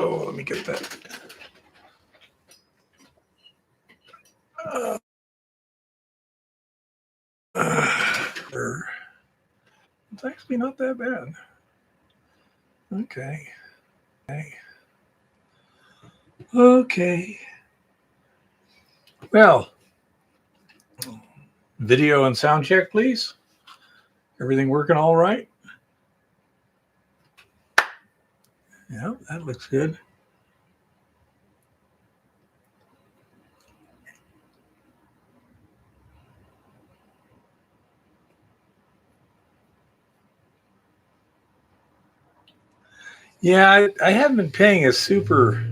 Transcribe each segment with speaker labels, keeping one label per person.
Speaker 1: Oh, let me get that. It's actually not that bad. Okay. Well, video and sound check, please. Everything working all right? Yeah, that looks good. Yeah, I haven't been paying a super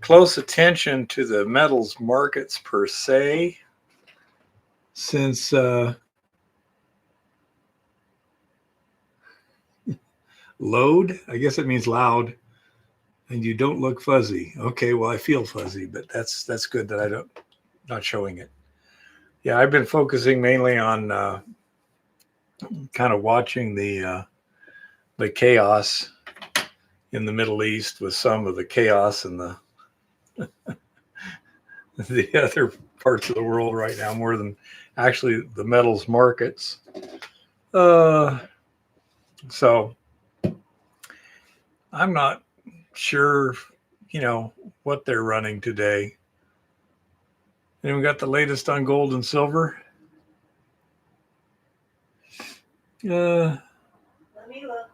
Speaker 1: close attention to the metals markets per se since load. I guess it means loud, and you don't look fuzzy. Okay, well I feel fuzzy, but that's good that I don't not showing it. Yeah, I've been focusing mainly on kind of watching the chaos in the Middle East with some of the chaos in the the other parts of the world right now, more than actually the metals markets. So I'm not sure, what they're running today. Anyone got the latest on gold and silver?
Speaker 2: Let me look.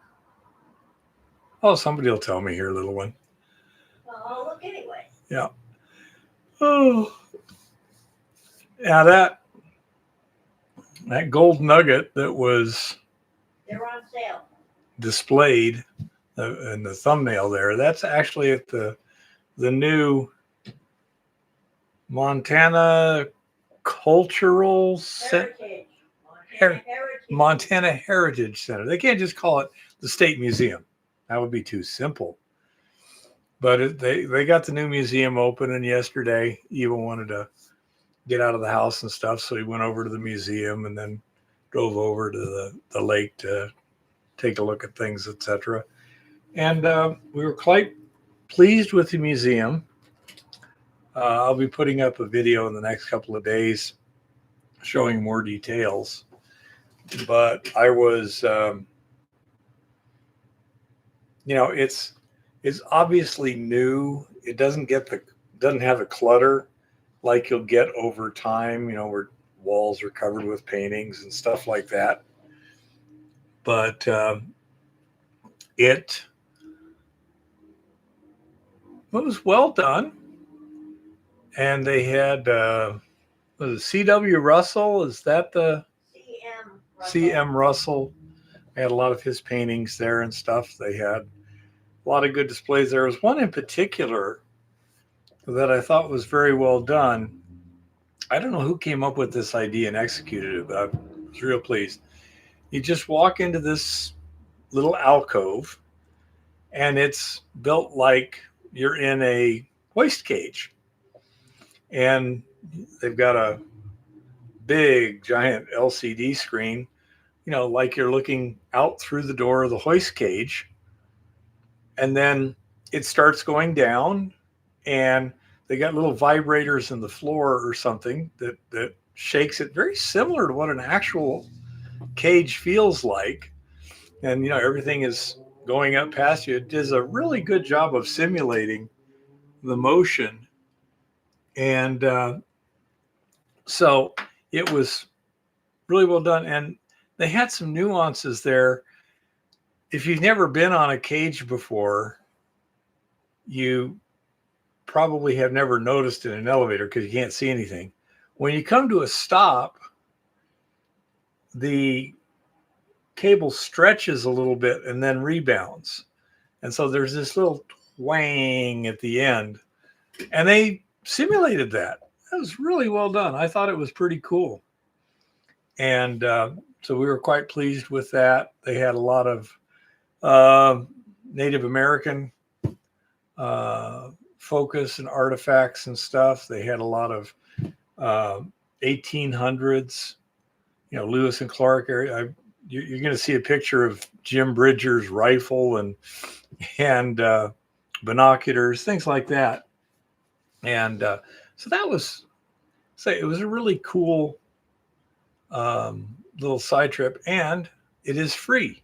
Speaker 1: Oh, somebody will tell me here, little one.
Speaker 2: Well, I'll look anyway.
Speaker 1: Yeah. Oh. Yeah, that gold nugget that was
Speaker 2: they're on sale
Speaker 1: displayed in the thumbnail there, that's actually at the new Montana Cultural Montana Heritage Center. They can't just call it the State Museum. That would be too simple. But they got the new museum opening yesterday. Eva wanted to get out of the house and stuff, so he went over to the museum and then drove over to the lake to take a look at things, etc. And we were quite pleased with the museum. I'll be putting up a video in the next couple of days showing more details. But I was, it's obviously new. It doesn't have the clutter like you'll get over time, where walls are covered with paintings and stuff like that. But it was well done. And they had, was it C.W. Russell? Is that the C.M. Russell? They had a lot of his paintings there and stuff. They had a lot of good displays. There was one in particular that I thought was very well done. I don't know who came up with this idea and executed it, but I was real pleased. You just walk into this little alcove, and it's built like you're in a hoist cage. And they've got a big, giant LCD screen, like you're looking out through the door of the hoist cage. And then it starts going down, and they got little vibrators in the floor or something that shakes it, very similar to what an actual cage feels like. And, everything is going up past you. It does a really good job of simulating the motion. And so it was really well done. And they had some nuances there. If you've never been on a cage before, you probably have never noticed in an elevator because you can't see anything. When you come to a stop, the cable stretches a little bit and then rebounds. And so there's this little twang at the end. And they simulated that. That was really well done. I thought it was pretty cool. And so we were quite pleased with that. They had a lot of Native American focus and artifacts and stuff. They had a lot of 1800s, Lewis and Clark area. You're going to see a picture of Jim Bridger's rifle and binoculars, things like that. And so that was, say, it was a really cool little side trip, and it is free.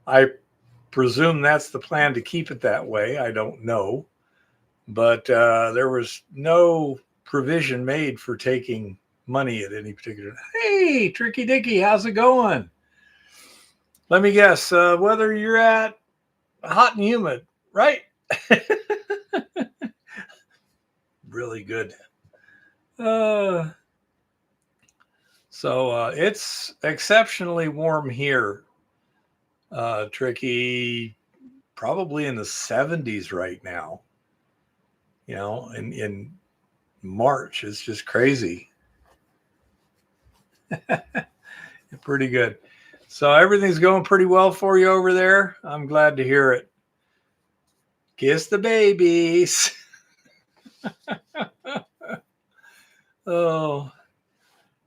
Speaker 1: I presume that's the plan to keep it that way. I don't know. But there was no provision made for taking money at any particular. Hey, Tricky Dicky, how's it going? Let me guess, whether you're at hot and humid, right? Really good. So it's exceptionally warm here, Tricky. Probably in the 70s right now. You know, in March, it's just crazy. Pretty good. So everything's going pretty well for you over there. I'm glad to hear it. Kiss the babies. Oh,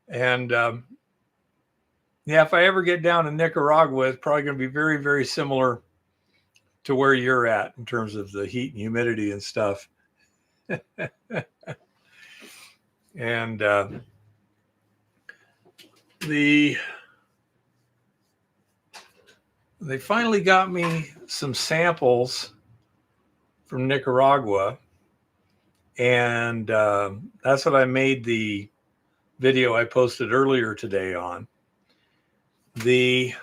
Speaker 1: and yeah, if I ever get down to Nicaragua, it's probably going to be very, very similar to where you're at in terms of the heat and humidity and stuff. And they finally got me some samples from Nicaragua, and that's what I made the video I posted earlier today on. The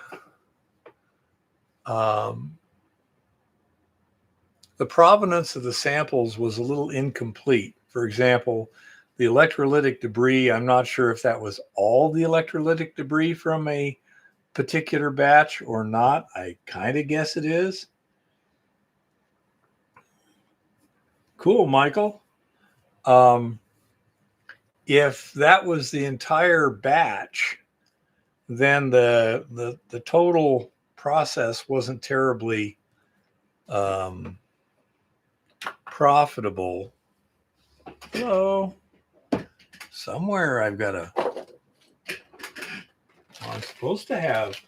Speaker 1: provenance of the samples was a little incomplete. For example, the electrolytic debris, I'm not sure if that was all the electrolytic debris from a particular batch or not. I kind of guess it is. Cool, Michael. If that was the entire batch, then the total process wasn't terribly profitable. Hello. Somewhere I've got a. I'm supposed to have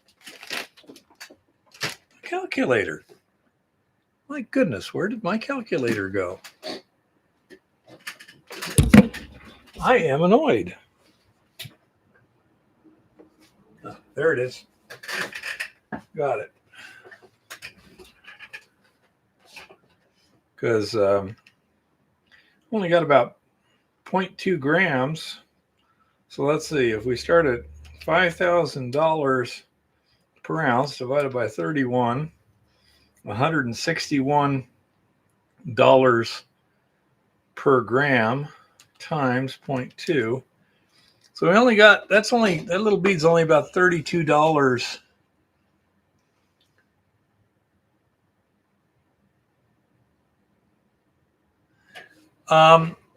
Speaker 1: a calculator. My goodness, where did my calculator go? I am annoyed. Oh, there it is. Got it. Because only got about 0.2 grams. So let's see, if we start at $5,000 per ounce divided by 31, $161 per gram times 0.2. So we only got, that little bead's only about $32.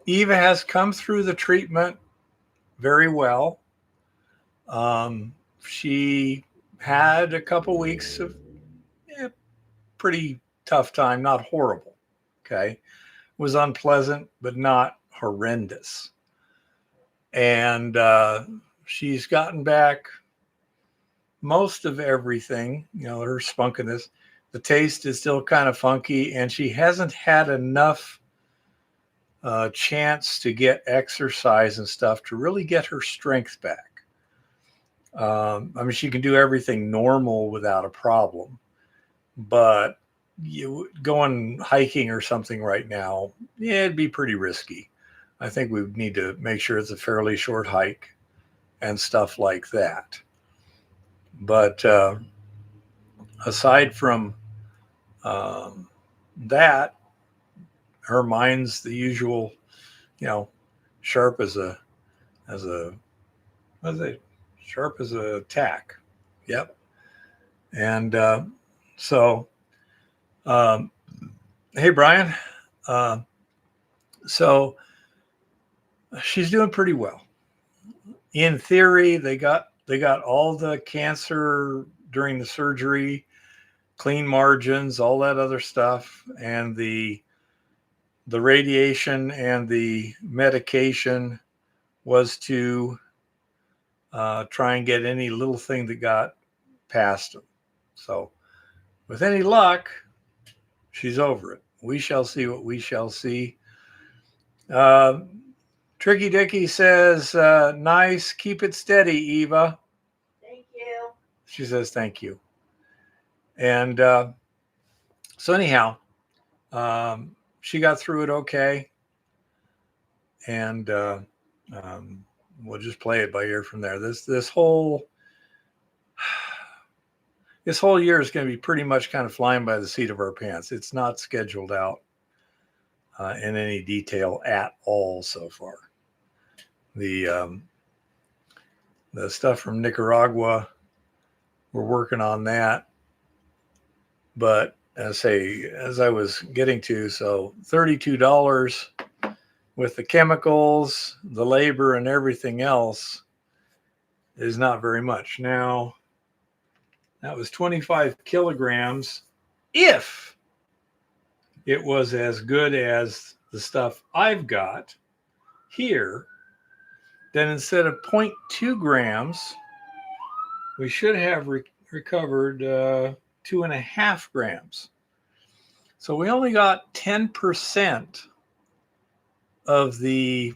Speaker 1: Eva has come through the treatment very well. She had a couple weeks of pretty tough time, not horrible. Okay. It was unpleasant, but not horrendous. And she's gotten back most of everything, you know, her spunkiness. The taste is still kind of funky, and she hasn't had enough chance to get exercise and stuff to really get her strength back. I mean, she can do everything normal without a problem, but you going hiking or something right now, yeah, it'd be pretty risky. I think we need to make sure it's a fairly short hike and stuff like that. But aside from that, her mind's the usual, you know, sharp as a sharp as a tack. Yep. And hey Brian, so she's doing pretty well. In theory, they got all the cancer during the surgery, clean margins, all that other stuff, and the radiation and the medication was to try and get any little thing that got past them. So with any luck, she's over it. We shall see what we shall see. Tricky Dicky says, nice. Keep it steady, Eva.
Speaker 2: Thank you.
Speaker 1: She says, thank you. And so anyhow, she got through it okay. And we'll just play it by ear from there. This whole year is going to be pretty much kind of flying by the seat of our pants. It's not scheduled out in any detail at all so far. The stuff from Nicaragua, we're working on that. But as I was getting to, so $32 with the chemicals, the labor, and everything else is not very much. Now, that was 25 kilograms. If it was as good as the stuff I've got here, then instead of 0.2 grams, we should have recovered 2.5 grams. So we only got 10% of the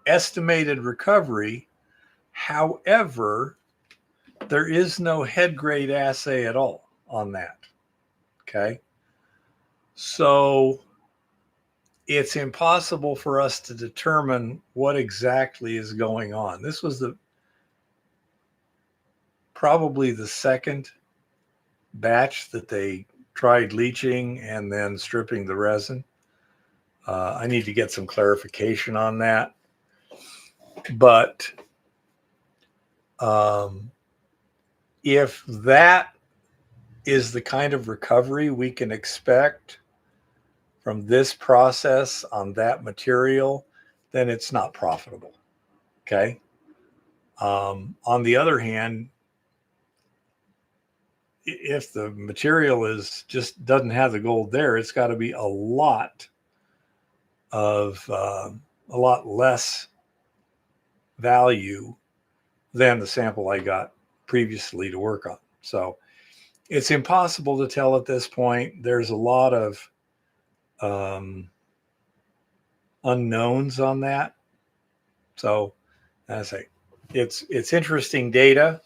Speaker 1: estimated recovery. However, there is no head grade assay at all on that. Okay. So it's impossible for us to determine what exactly is going on. This was probably the second batch that they tried leaching and then stripping the resin. I need to get some clarification on that. But if that is the kind of recovery we can expect from this process on that material, then it's not profitable. Okay. On the other hand, if the material doesn't have the gold there, it's got to be a lot less value than the sample I got previously to work on. So it's impossible to tell at this point. There's a lot of unknowns on that. So as I say, it's interesting data.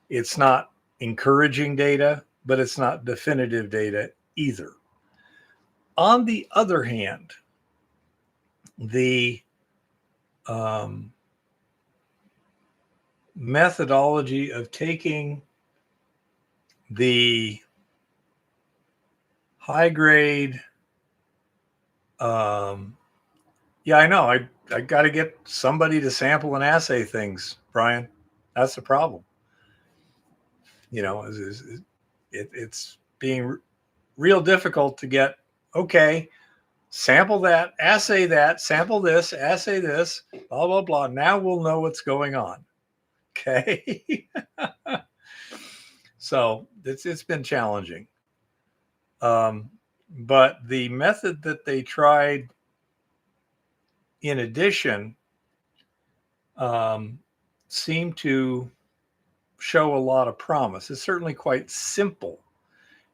Speaker 1: It's not encouraging data, but it's not definitive data either. On the other hand, the methodology of taking the high grade, yeah, I know. I got to get somebody to sample and assay things, Brian. That's the problem. You know, it's being real difficult to get, okay, sample that, sample this, assay this, blah, blah, blah. Now we'll know what's going on. Okay. So it's been challenging. But the method that they tried in addition seemed to show a lot of promise. It's certainly quite simple.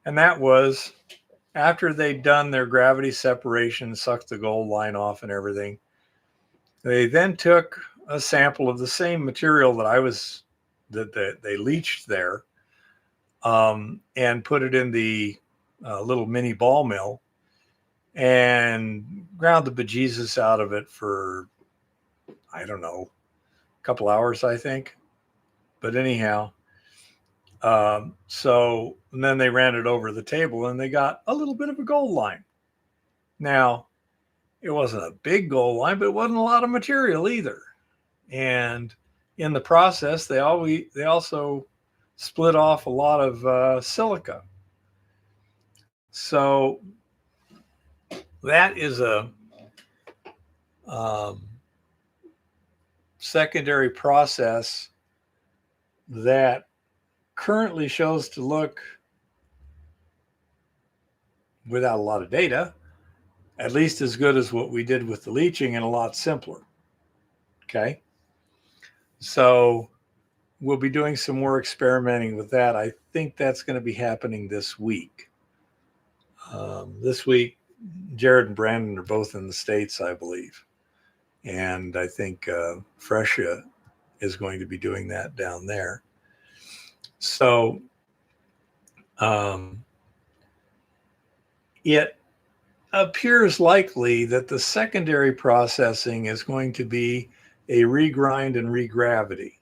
Speaker 1: And that was after they'd done their gravity separation, sucked the gold line off and everything, they then took a sample of the same material that they leached there and put it in the little mini ball mill and ground the bejesus out of it for, I don't know, a couple hours, I think. But anyhow, so and then they ran it over the table and they got a little bit of a gold line. Now, it wasn't a big gold line, but it wasn't a lot of material either. And in the process, they also split off a lot of silica. So that is a secondary process that currently shows to look, without a lot of data, at least as good as what we did with the leaching and a lot simpler. Okay. So we'll be doing some more experimenting with that. I think that's going to be happening this week. This week, Jared and Brandon are both in the States, I believe. And I think Frescia is going to be doing that down there. So it appears likely that the secondary processing is going to be a regrind and regravity,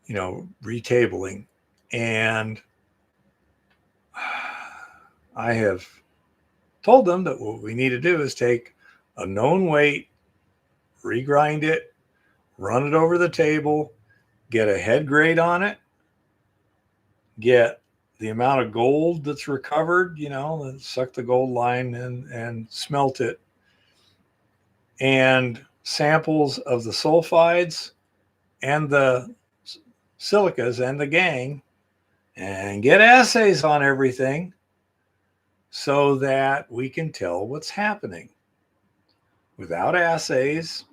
Speaker 1: retabling. And I have told them that what we need to do is take a known weight, regrind it, run it over the table, get a head grade on it, get the amount of gold that's recovered, and suck the gold line and smelt it, and samples of the sulfides and the silicas and the gangue, and get assays on everything so that we can tell what's happening. Without assays,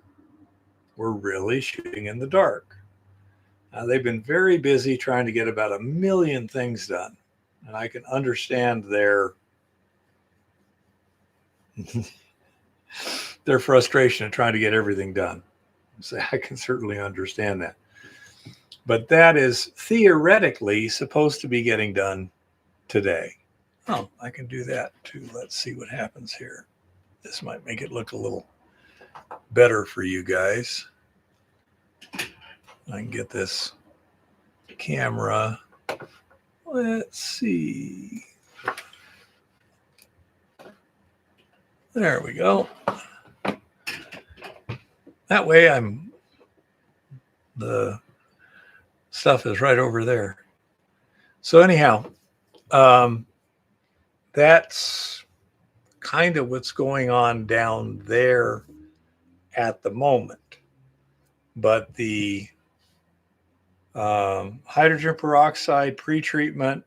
Speaker 1: we're really shooting in the dark. Now, they've been very busy trying to get about 1 million things done, and I can understand their frustration in trying to get everything done. So I can certainly understand that. But that is theoretically supposed to be getting done today. Oh, I can do that too. Let's see what happens here. This might make it look a little better for you guys. I can get this camera. Let's see. There we go. That way the stuff is right over there. So anyhow, that's kind of what's going on down there at the moment. But the hydrogen peroxide pretreatment,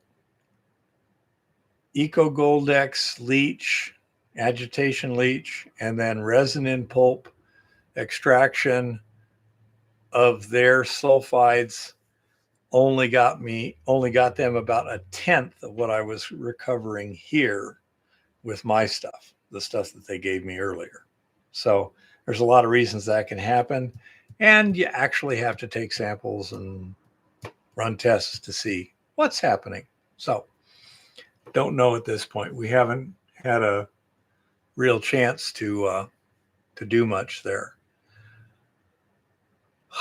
Speaker 1: Eco Goldex leach, agitation leach, and then resin in pulp extraction of their sulfides only got them about 1/10 of what I was recovering here with my stuff, the stuff that they gave me earlier. So there's a lot of reasons that can happen, and you actually have to take samples and run tests to see what's happening. So don't know at this point. We haven't had a real chance to do much there.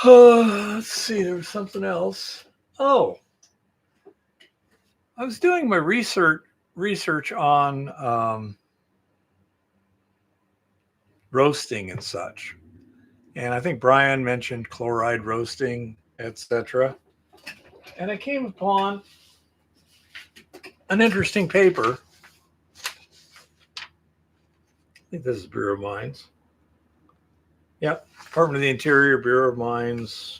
Speaker 1: Let's see, there was something else. Oh, I was doing my research on roasting and such. And I think Brian mentioned chloride roasting, etc. And I came upon an interesting paper. I think this is Bureau of Mines. Yep, Department of the Interior, Bureau of Mines.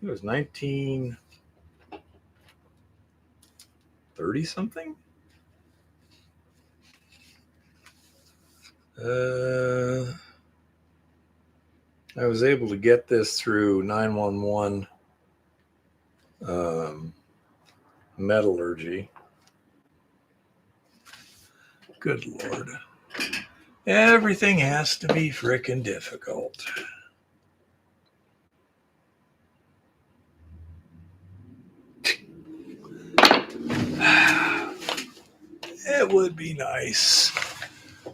Speaker 1: It was 1930 something. I was able to get this through 911 metallurgy. Good Lord. Everything has to be frickin' difficult. It would be nice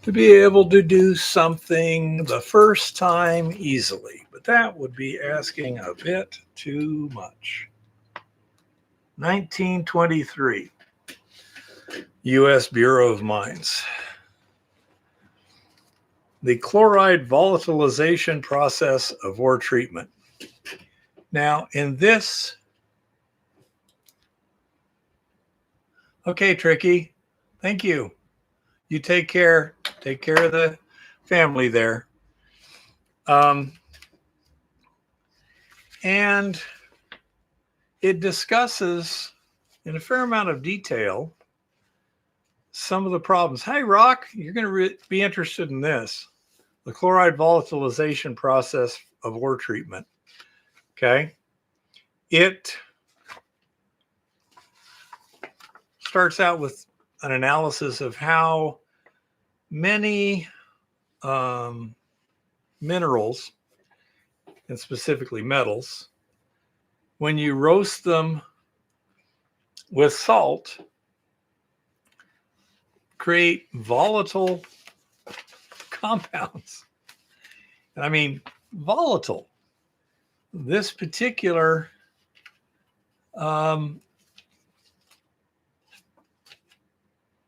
Speaker 1: to be able to do something the first time easily, but that would be asking a bit too much. 1923, U.S. Bureau of Mines. The chloride volatilization process of ore treatment. Now, in this, okay, Tricky, thank you. You take care. Take care of the family there. And it discusses in a fair amount of detail some of the problems. Hey, Rock, you're going to be interested in this. The chloride volatilization process of ore treatment. Okay. It starts out with an analysis of how many minerals, and specifically metals, when you roast them with salt, create volatile compounds. And I mean, volatile. This particular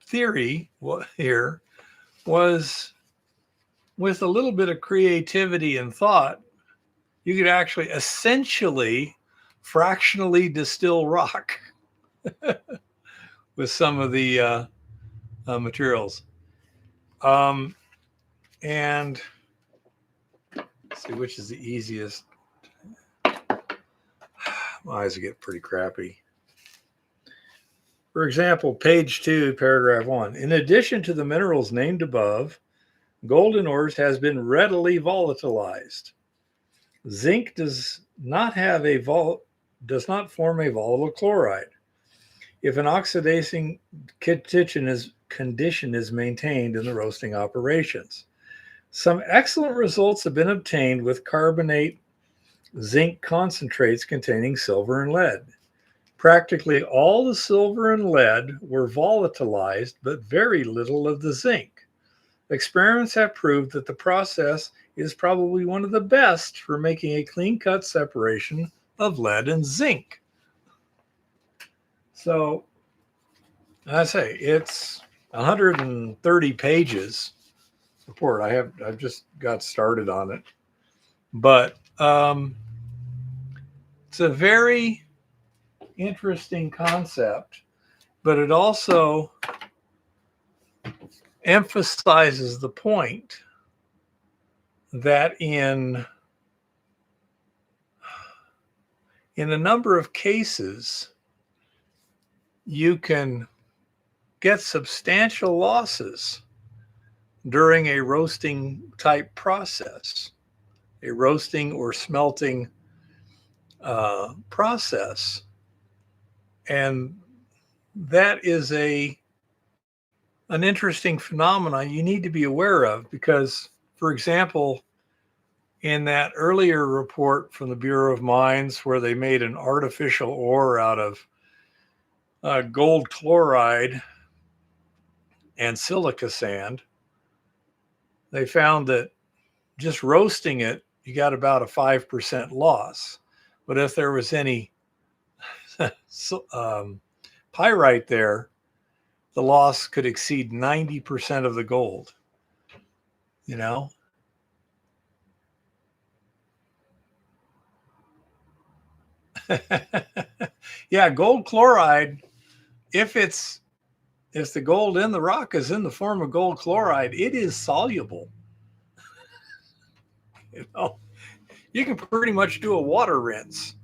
Speaker 1: theory here was, with a little bit of creativity and thought, you could actually essentially fractionally distill rock with some of the materials. And let's see which is the easiest. My eyes get pretty crappy. For example, page 2, paragraph 1. In addition to the minerals named above, gold in ores has been readily volatilized. Zinc does not form a volatile chloride. If an oxidizing condition is maintained in the roasting operations. Some excellent results have been obtained with carbonate zinc concentrates containing silver and lead. Practically all the silver and lead were volatilized, but very little of the zinc. Experiments have proved that the process is probably one of the best for making a clean-cut separation of lead and zinc. So, I say it's 130 pages report. I've just got started on it, but it's a very interesting concept, but it also emphasizes the point that in a number of cases, you can get substantial losses during a roasting type process, a roasting or smelting process. And that is an interesting phenomenon you need to be aware of because, for example, in that earlier report from the Bureau of Mines where they made an artificial ore out of gold chloride and silica sand, they found that just roasting it, you got about a 5% loss. But if there was any pyrite there, the loss could exceed 90% of the gold. You know? Yeah, gold chloride, if the gold in the rock is in the form of gold chloride, it is soluble. You know, you can pretty much do a water rinse.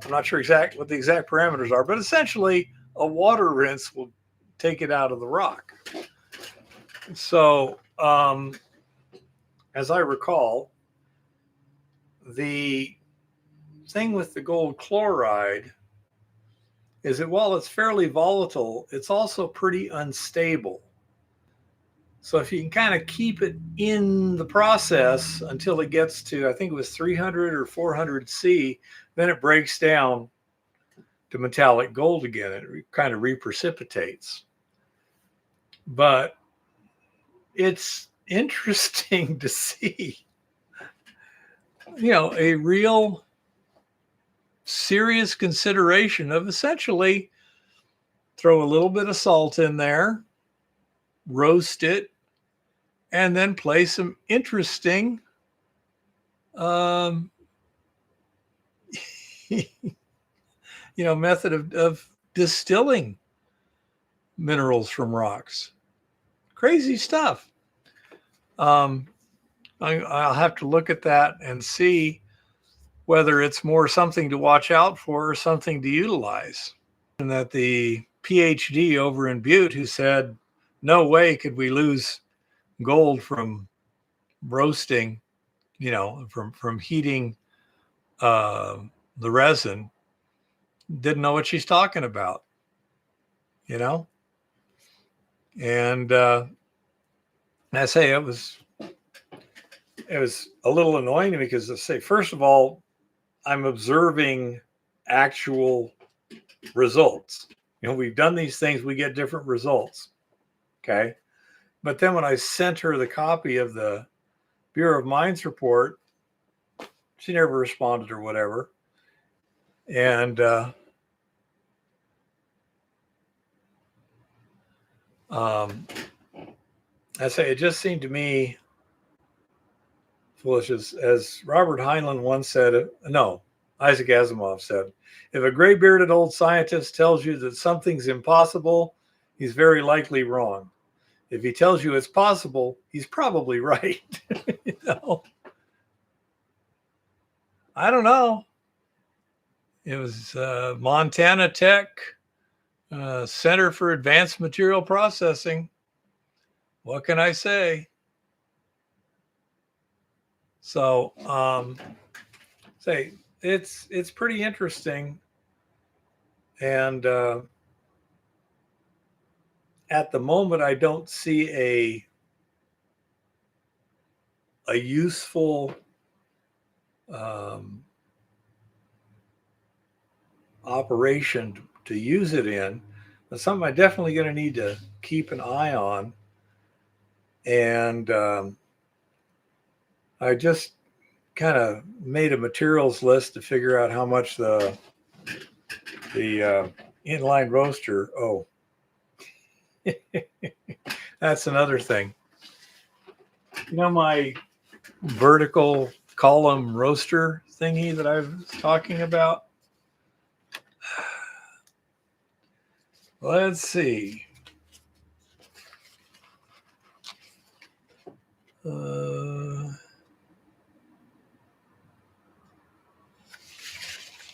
Speaker 1: I'm not sure what the exact parameters are, but essentially a water rinse will take it out of the rock. So, as I recall, the thing with the gold chloride is that while it's fairly volatile, it's also pretty unstable. So if you can kind of keep it in the process until it gets to, I think it was 300 or 400 C, then it breaks down to metallic gold again. It kind of reprecipitates. But it's interesting to see, a real serious consideration of essentially throw a little bit of salt in there, roast it, and then play some interesting method of distilling minerals from rocks. Crazy stuff. I'll have to look at that and see whether it's more something to watch out for or something to utilize. And that the PhD over in Butte who said, no way could we lose gold from roasting, from heating the resin, didn't know what she's talking about, And I say it was a little annoying to me because, I say, first of all, I'm observing actual results. We've done these things, we get different results. Okay. But then when I sent her the copy of the Bureau of Mines report, she never responded or whatever. And I say it just seemed to me foolish, as Robert Heinlein once said. No, Isaac Asimov said, if a gray bearded old scientist tells you that something's impossible, he's very likely wrong. If he tells you it's possible, he's probably right. I don't know. It was Montana Tech Center for Advanced Material Processing. What can I say? So, say it's pretty interesting, and at the moment, I don't see a useful operation to use it in. But something I'm definitely going to need to keep an eye on. And I just kind of made a materials list to figure out how much the inline roaster. Oh, that's another thing. My vertical column roaster thingy that I was talking about. Let's see.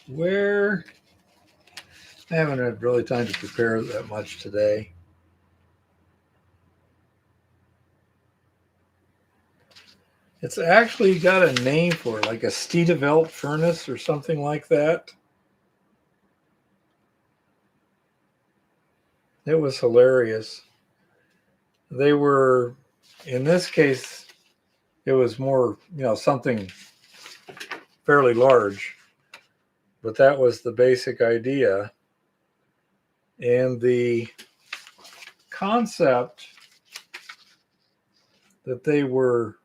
Speaker 1: Where? I haven't had really time to prepare that much today. It's actually got a name for it, like a Steedevelt furnace or something like that. It was hilarious. They were, in this case, it was more, something fairly large, but that was the basic idea. And the concept that they were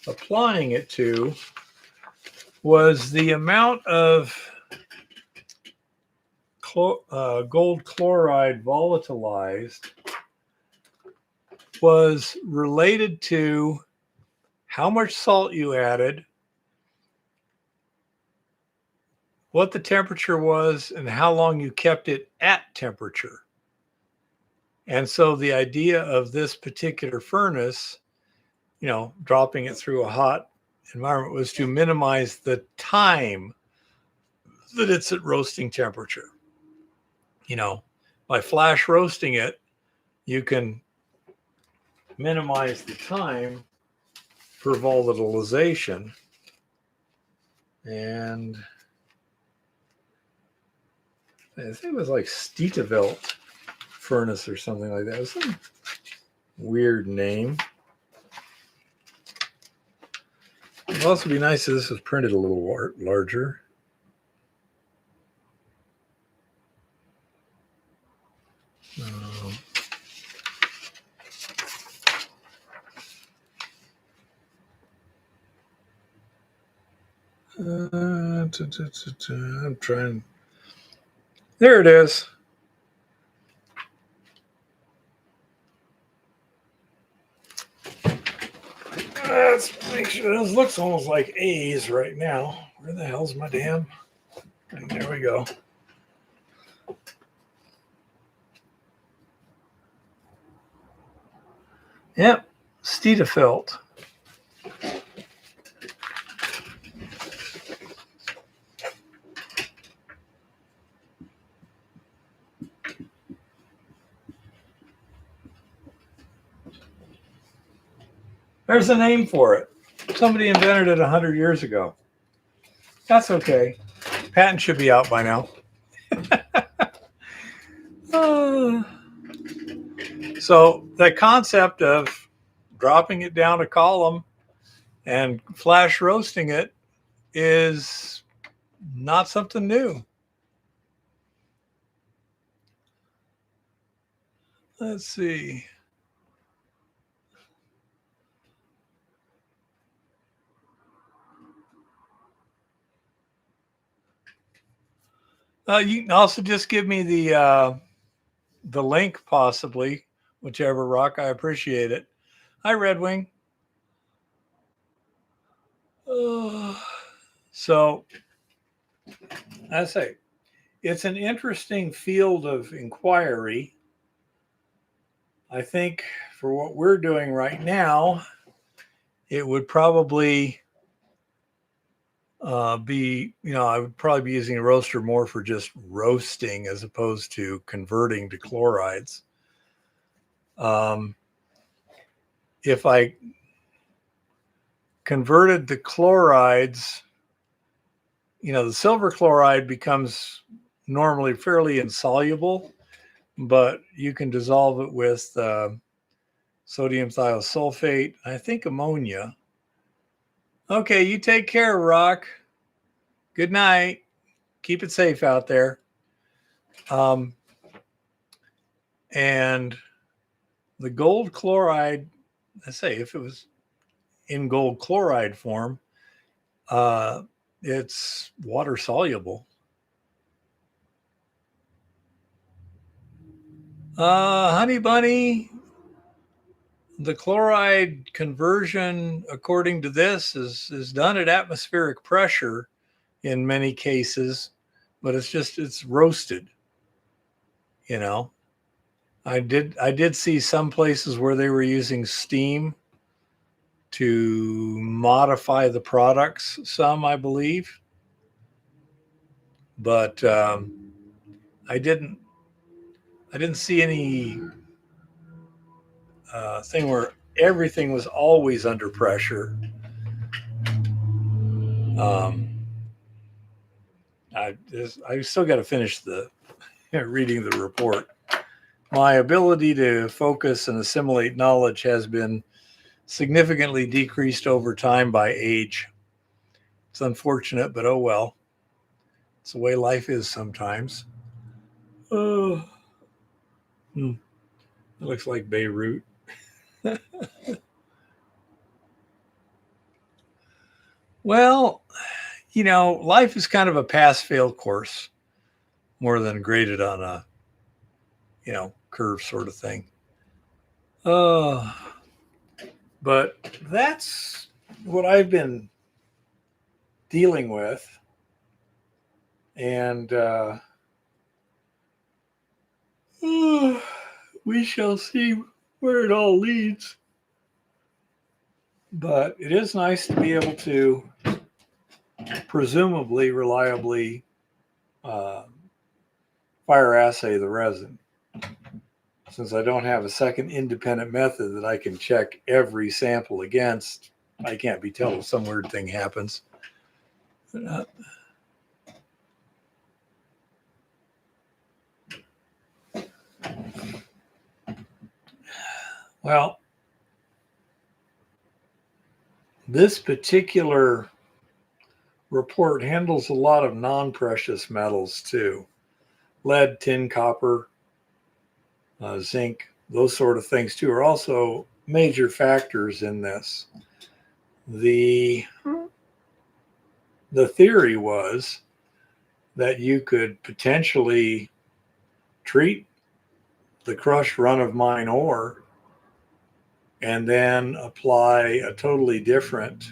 Speaker 1: applying it to was the amount of gold chloride volatilized was related to how much salt you added, what the temperature was, and how long you kept it at temperature. And so the idea of this particular furnace, dropping it through a hot environment, was to minimize the time that it's at roasting temperature. By flash roasting it, you can minimize the time for volatilization. And I think it was like Steedevelt furnace or something like that. It was some weird name. It would also be nice if this was printed a little larger. I'm trying. There it is. Let's make sure this looks almost like A's right now. Where the hell's my damn? And there we go. Yep, Steedevelt. There's a name for it. Somebody invented it 100 years ago. That's okay. Patent should be out by now. So the concept of dropping it down a column and flash roasting it is not something new. Let's see. You can also just give me the link, possibly, whichever, Rock. I appreciate it. Hi, Red Wing. So, I say, it's an interesting field of inquiry. I think for what we're doing right now, it would probably I would probably be using a roaster more for just roasting as opposed to converting to chlorides. If I converted the chlorides, the silver chloride becomes normally fairly insoluble, but you can dissolve it with sodium thiosulfate, I think ammonia. Okay, you take care, Rock. Good night. Keep it safe out there. And the gold chloride, I say, if it was in gold chloride form, it's water soluble. Honey Bunny, the chloride conversion, according to this, is done at atmospheric pressure in many cases, but it's roasted. I did see some places where they were using steam to modify the products, some, I believe, but I didn't see any thing where everything was always under pressure. I still got to finish the reading the report. My ability to focus and assimilate knowledge has been significantly decreased over time by age. It's unfortunate, but oh well. It's the way life is sometimes. Oh, it looks like Beirut. Well, life is kind of a pass-fail course more than graded on a, curve sort of thing. But that's what I've been dealing with. And we shall see where it all leads. But it is nice to be able to presumably reliably fire assay the resin. Since I don't have a second independent method that I can check every sample against, I can't be told if some weird thing happens. Well, this particular report handles a lot of non-precious metals too. Lead, tin, copper, zinc, those sort of things too are also major factors in this. The theory was that you could potentially treat the crushed run-of-mine ore and then apply a totally different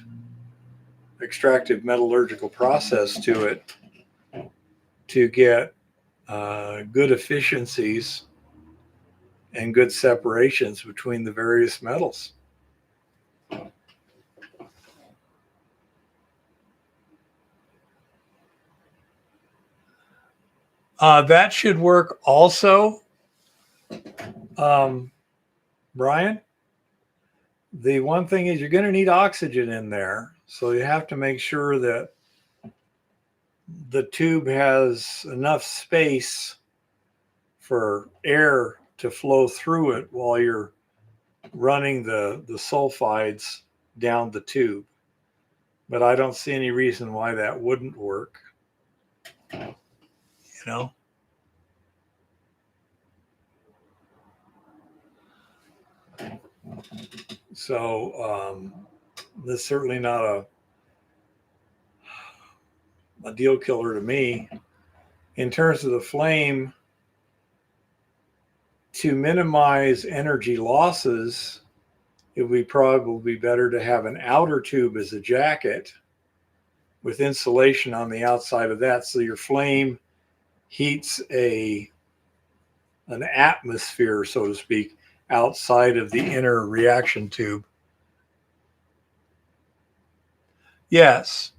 Speaker 1: extractive metallurgical process to it to get good efficiencies and good separations between the various metals. That should work also, Brian. The one thing is you're going to need oxygen in there. So you have to make sure that the tube has enough space for air to flow through it while you're running the sulfides down the tube. But I don't see any reason why that wouldn't work. You know? So that's certainly not a deal killer to me. In terms of the flame, to minimize energy losses, it would be probably better to have an outer tube as a jacket with insulation on the outside of that, so your flame heats an atmosphere, so to speak, outside of the inner reaction tube. Yes.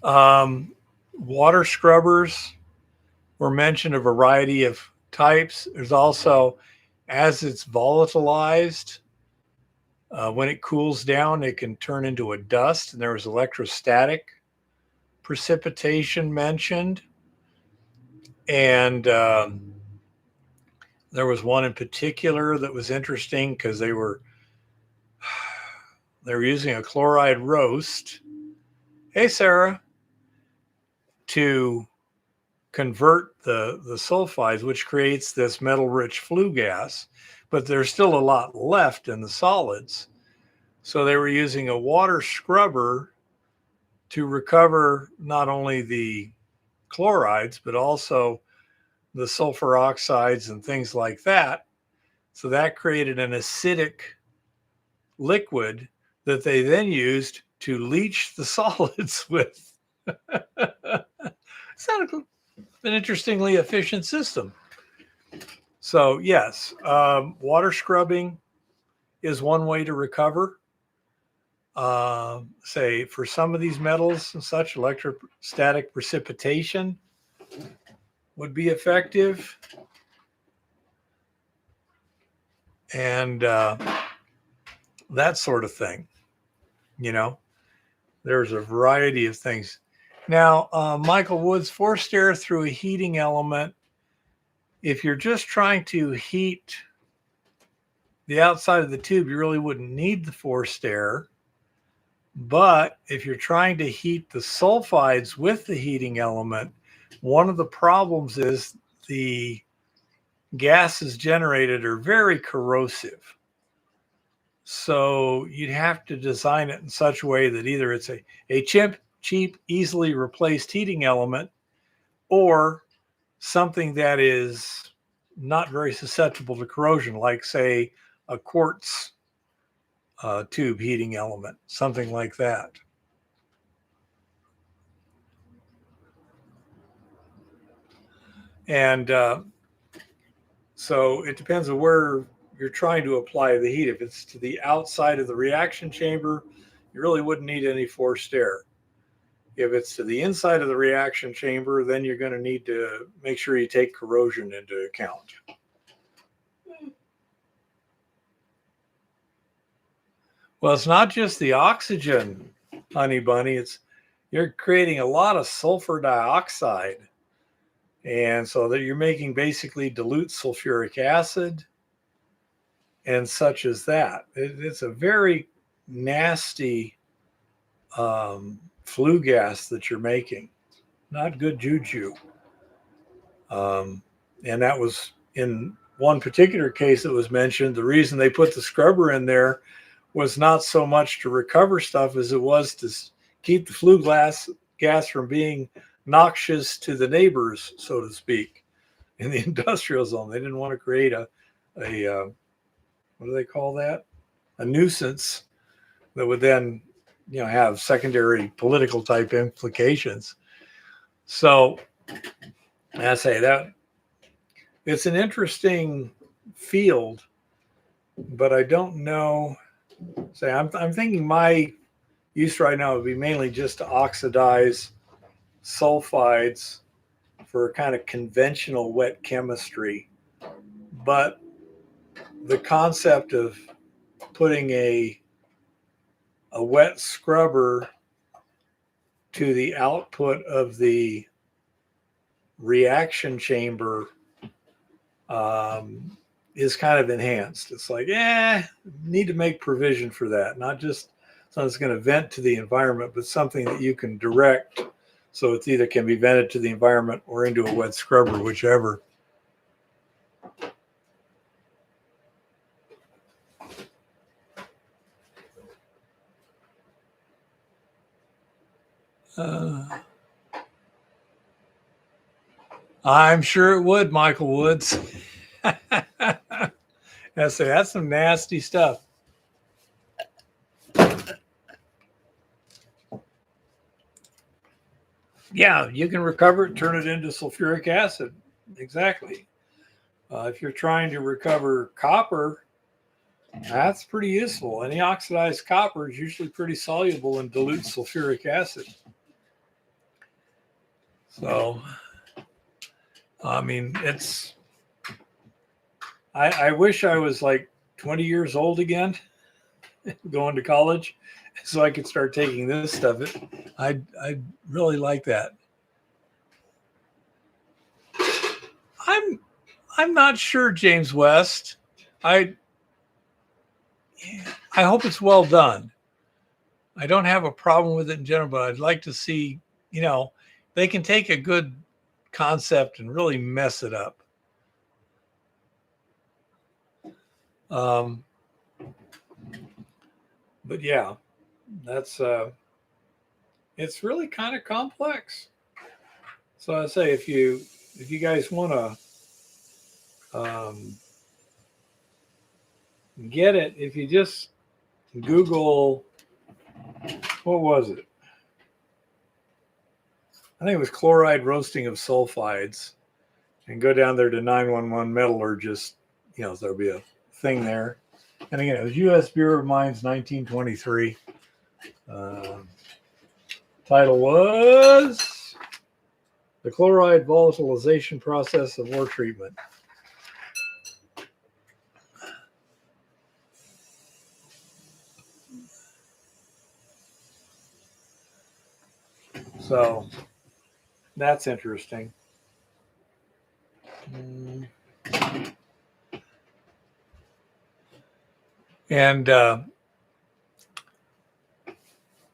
Speaker 1: Water scrubbers were mentioned, a variety of types. There's also, as it's volatilized, when it cools down, it can turn into a dust. And there was electrostatic precipitation mentioned. And there was one in particular that was interesting because they were using a chloride roast. Hey, Sarah. To convert the sulfides, which creates this metal-rich flue gas, but there's still a lot left in the solids. So they were using a water scrubber to recover not only the chlorides, but also the sulfur oxides and things like that. So that created an acidic liquid that they then used to leach the solids with. It's not an interestingly efficient system. So yes, water scrubbing is one way to recover. Say for some of these metals and such, electrostatic precipitation would be effective. And that sort of thing. You know, there's a variety of things. Now, Michael Woods, forced air through a heating element. If you're just trying to heat the outside of the tube, you really wouldn't need the forced air. But if you're trying to heat the sulfides with the heating element, one of the problems is the gases generated are very corrosive. So you'd have to design it in such a way that either it's a cheap, easily replaced heating element, or something that is not very susceptible to corrosion, like, say, a quartz tube heating element, something like that. And so it depends on where you're trying to apply the heat. If it's to the outside of the reaction chamber, you really wouldn't need any forced air. If it's to the inside of the reaction chamber, then you're going to need to make sure you take corrosion into account. Well, it's not just the oxygen, honey bunny. You're creating a lot of sulfur dioxide. And so that you're making basically dilute sulfuric acid and such as that. It's a very nasty flue gas that you're making. Not good juju. And that was in one particular case that was mentioned. The reason they put the scrubber in there was not so much to recover stuff as it was to keep the flue gas from being noxious to the neighbors, so to speak, in the industrial zone. They didn't want to create a what do they call that? A nuisance that would then, have secondary political type implications. So I say that it's an interesting field, but I don't know. Say I'm thinking my use right now would be mainly just to oxidize sulfides for kind of conventional wet chemistry. But the concept of putting a wet scrubber to the output of the reaction chamber is kind of enhanced. It's like, need to make provision for that, not just something that's going to vent to the environment, but something that you can direct so it either can be vented to the environment or into a wet scrubber, whichever. I'm sure it would, Michael Woods. That's some nasty stuff. Yeah, you can recover it, turn it into sulfuric acid. Exactly. If you're trying to recover copper, that's pretty useful. Any oxidized copper is usually pretty soluble in dilute sulfuric acid. So, I mean, I wish I was like 20 years old again, going to college, so I could start taking this stuff. I'd really like that. I'm not sure, James West. I hope it's well done. I don't have a problem with it in general, but I'd like to see, they can take a good concept and really mess it up. But yeah, that's it's really kind of complex. So I say, if you guys want to get it, if you just Google, what was it? I think it was chloride roasting of sulfides, and go down there to 911 metallurgist. There'll be a thing there. And again, it was U.S. Bureau of Mines, 1923. Title was The Chloride Volatilization Process of Ore Treatment. So that's interesting. And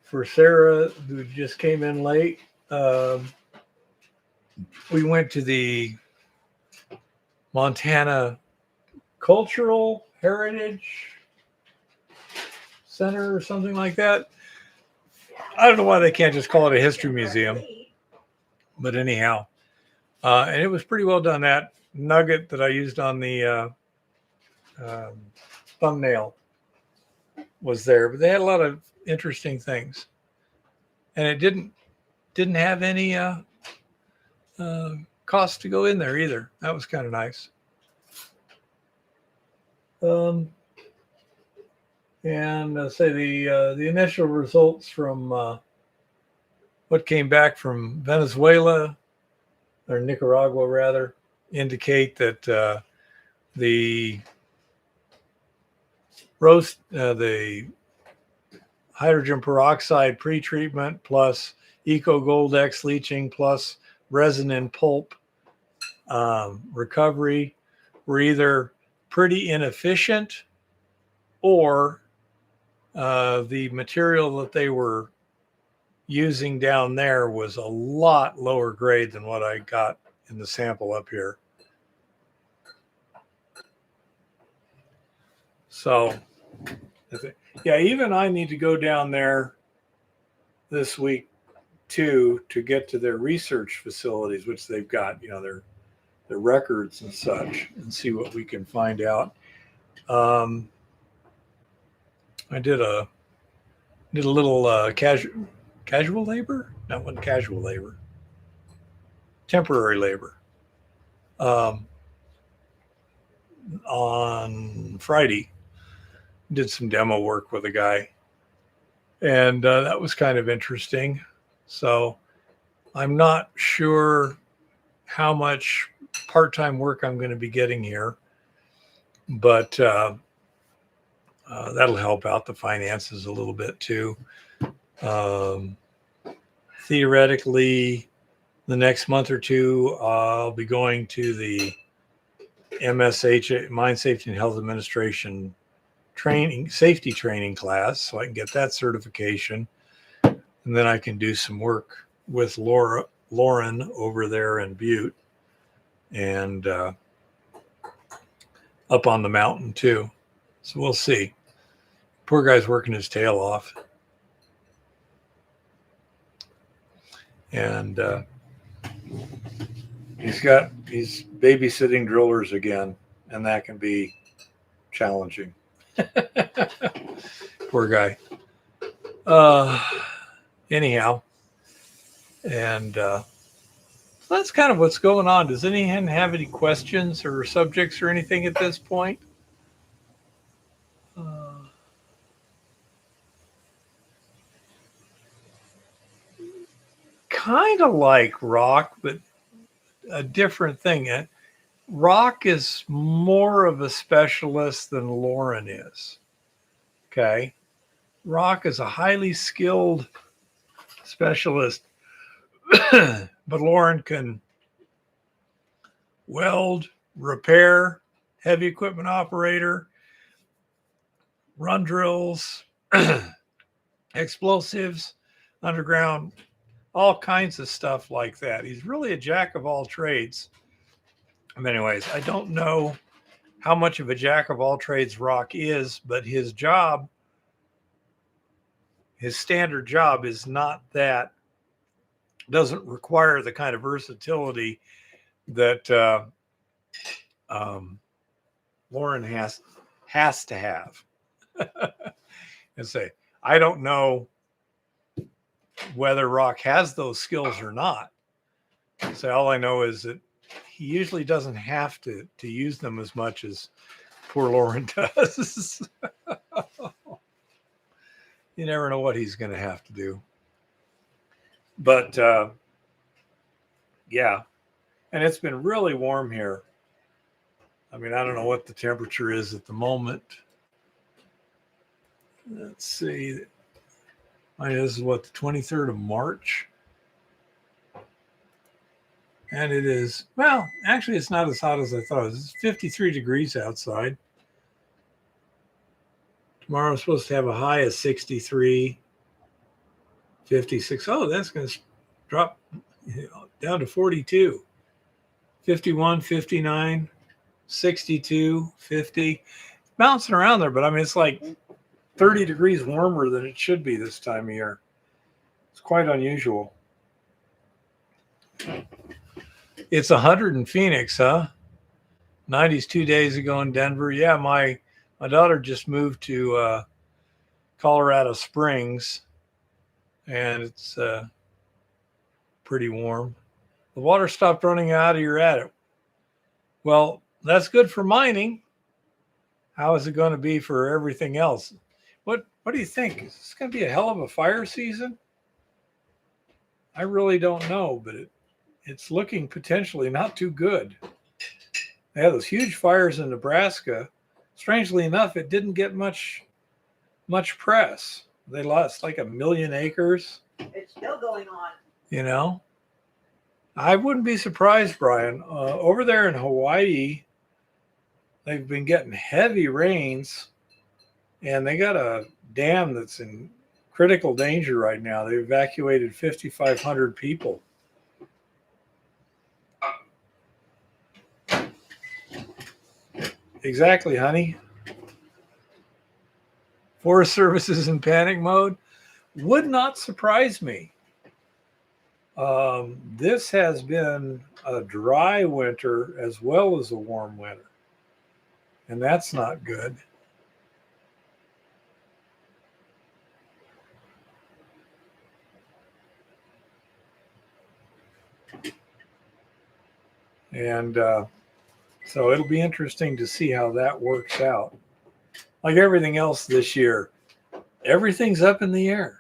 Speaker 1: for Sarah, who just came in late, we went to the Montana Cultural Heritage Center or something like that. I don't know why they can't just call it a history museum. But anyhow, and it was pretty well done. That nugget that I used on the thumbnail was there, but they had a lot of interesting things, and it didn't have any cost to go in there either. That was kind of nice. And say the initial results from what came back from Venezuela, or Nicaragua rather, indicate that the hydrogen peroxide pretreatment plus Eco Gold X leaching plus resin and pulp recovery were either pretty inefficient, or the material that they were using down there was a lot lower grade than what I got in the sample up here. So, yeah, even I need to go down there this week too to get to their research facilities, which they've got, their records and such, and see what we can find out. I did a little casual labor, not one casual labor, temporary labor on Friday. Did some demo work with a guy, and that was kind of interesting. So I'm not sure how much part-time work I'm going to be getting here, but that'll help out the finances a little bit too. Theoretically, the next month or two, I'll be going to the MSH, Mine Safety and Health Administration safety training class, so I can get that certification. And then I can do some work with Lauren over there in Butte and up on the mountain too. So we'll see. Poor guy's working his tail off. And he's babysitting drillers again, and that can be challenging. Poor guy. Anyhow, and that's kind of what's going on. Does anyone have any questions or subjects or anything at this point? Kind of like rock, but a different thing. Rock is more of a specialist than Lauren is. Okay. Rock is a highly skilled specialist, but Lauren can weld, repair, heavy equipment operator, run drills, explosives, underground, all kinds of stuff like that. He's really a jack of all trades. Anyways, I don't know how much of a jack of all trades Rock is, but his job, his standard job is not that, doesn't require the kind of versatility that Lauren has to have. And say, I don't know whether Rock has those skills or not. So all I know is that he usually doesn't have to use them as much as poor Lauren does. You never know what he's going to have to do. But yeah, and it's been really warm here. I mean, I don't know what the temperature is at the moment. Let's see. This is what, the 23rd of March? And it is, well, actually, it's not as hot as I thought. It's 53 degrees outside. Tomorrow I'm supposed to have a high of 63, 56. Oh, that's going to drop down to 42. 51, 59, 62, 50. Bouncing around there, but I mean, it's like 30 degrees warmer than it should be this time of year. It's quite unusual. It's 100 in Phoenix, huh? 90s 2 days ago in Denver. Yeah, my daughter just moved to Colorado Springs, and it's pretty warm. The water stopped running out, you're at it. Well, that's good for mining. How is it going to be for everything else? What do you think? Is this going to be a hell of a fire season? I really don't know, but it's looking potentially not too good. They had those huge fires in Nebraska. Strangely enough, it didn't get much press. They lost like 1 million acres.
Speaker 2: It's still going on.
Speaker 1: You know, I wouldn't be surprised, Brian. Over there in Hawaii, they've been getting heavy rains, and they got a dam that's in critical danger right now. They evacuated 5,500 people. Exactly, honey. Forest Service is in panic mode. Would not surprise me. This has been a dry winter as well as a warm winter, and that's not good. And so it'll be interesting to see how that works out. Like everything else this year, everything's up in the air.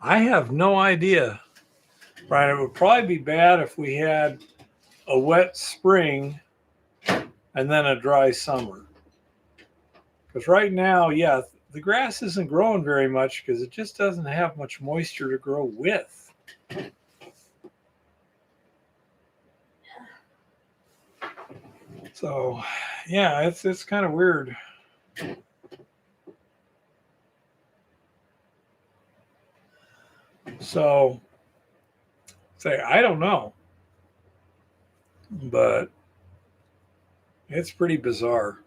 Speaker 1: I have no idea, Brian. It would probably be bad if we had a wet spring and then a dry summer. Because right now, yeah, the grass isn't growing very much because it just doesn't have much moisture to grow with. So, yeah, it's kind of weird. So, say I don't know, but it's pretty bizarre,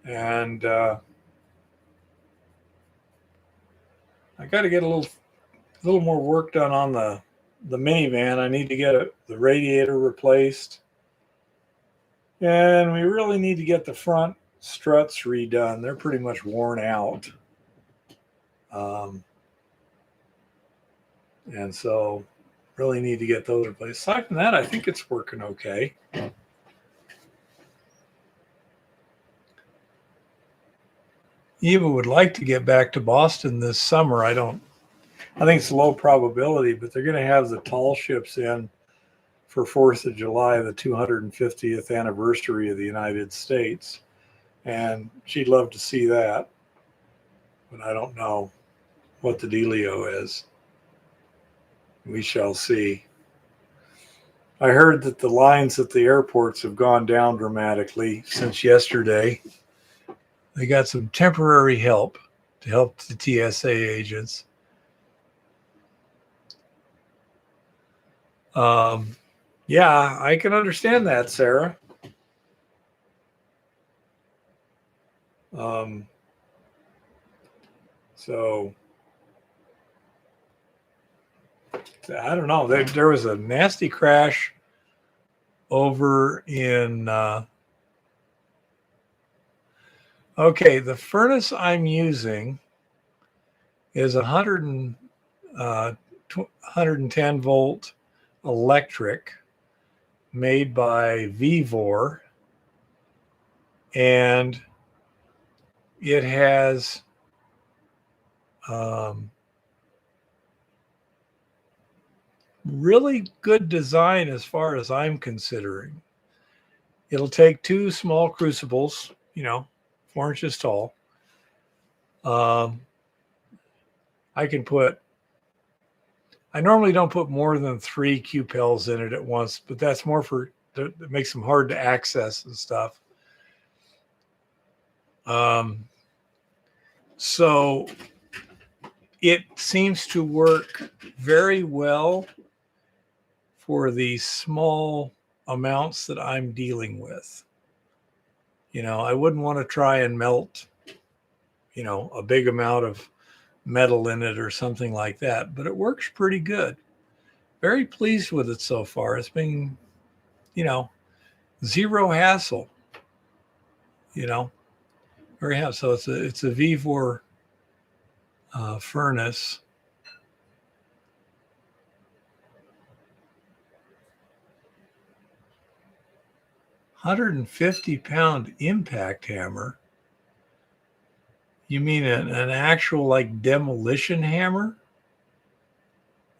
Speaker 1: and I got to get a little more work done on the minivan. I need to get the radiator replaced, and we really need to get the front struts redone. They're pretty much worn out, and so really need to get those replaced. Aside from that, I think it's working okay. Eva would like to get back to Boston this summer. I think it's low probability, but they're going to have the tall ships in for 4th of July, the 250th anniversary of the United States. And she'd love to see that, but I don't know what the dealio is. We shall see. I heard that the lines at the airports have gone down dramatically since yesterday. They got some temporary help to help the TSA agents. Yeah, I can understand that, Sarah. So I don't know. There was a nasty crash over in. Okay, the furnace I'm using is 110 volt electric, made by Vivor, and it has really good design as far as I'm considering. It'll take 2 small crucibles, 4 inches tall. I normally don't put more than 3 Q-Pels in it at once, but that's more that makes them hard to access and stuff. So it seems to work very well for the small amounts that I'm dealing with. I wouldn't want to try and melt, a big amount of metal in it or something like that, but it works pretty good. Very pleased with it so far. It's been, zero hassle, very hassle. So it's a Vivor furnace. £150 impact hammer. You mean an actual like demolition hammer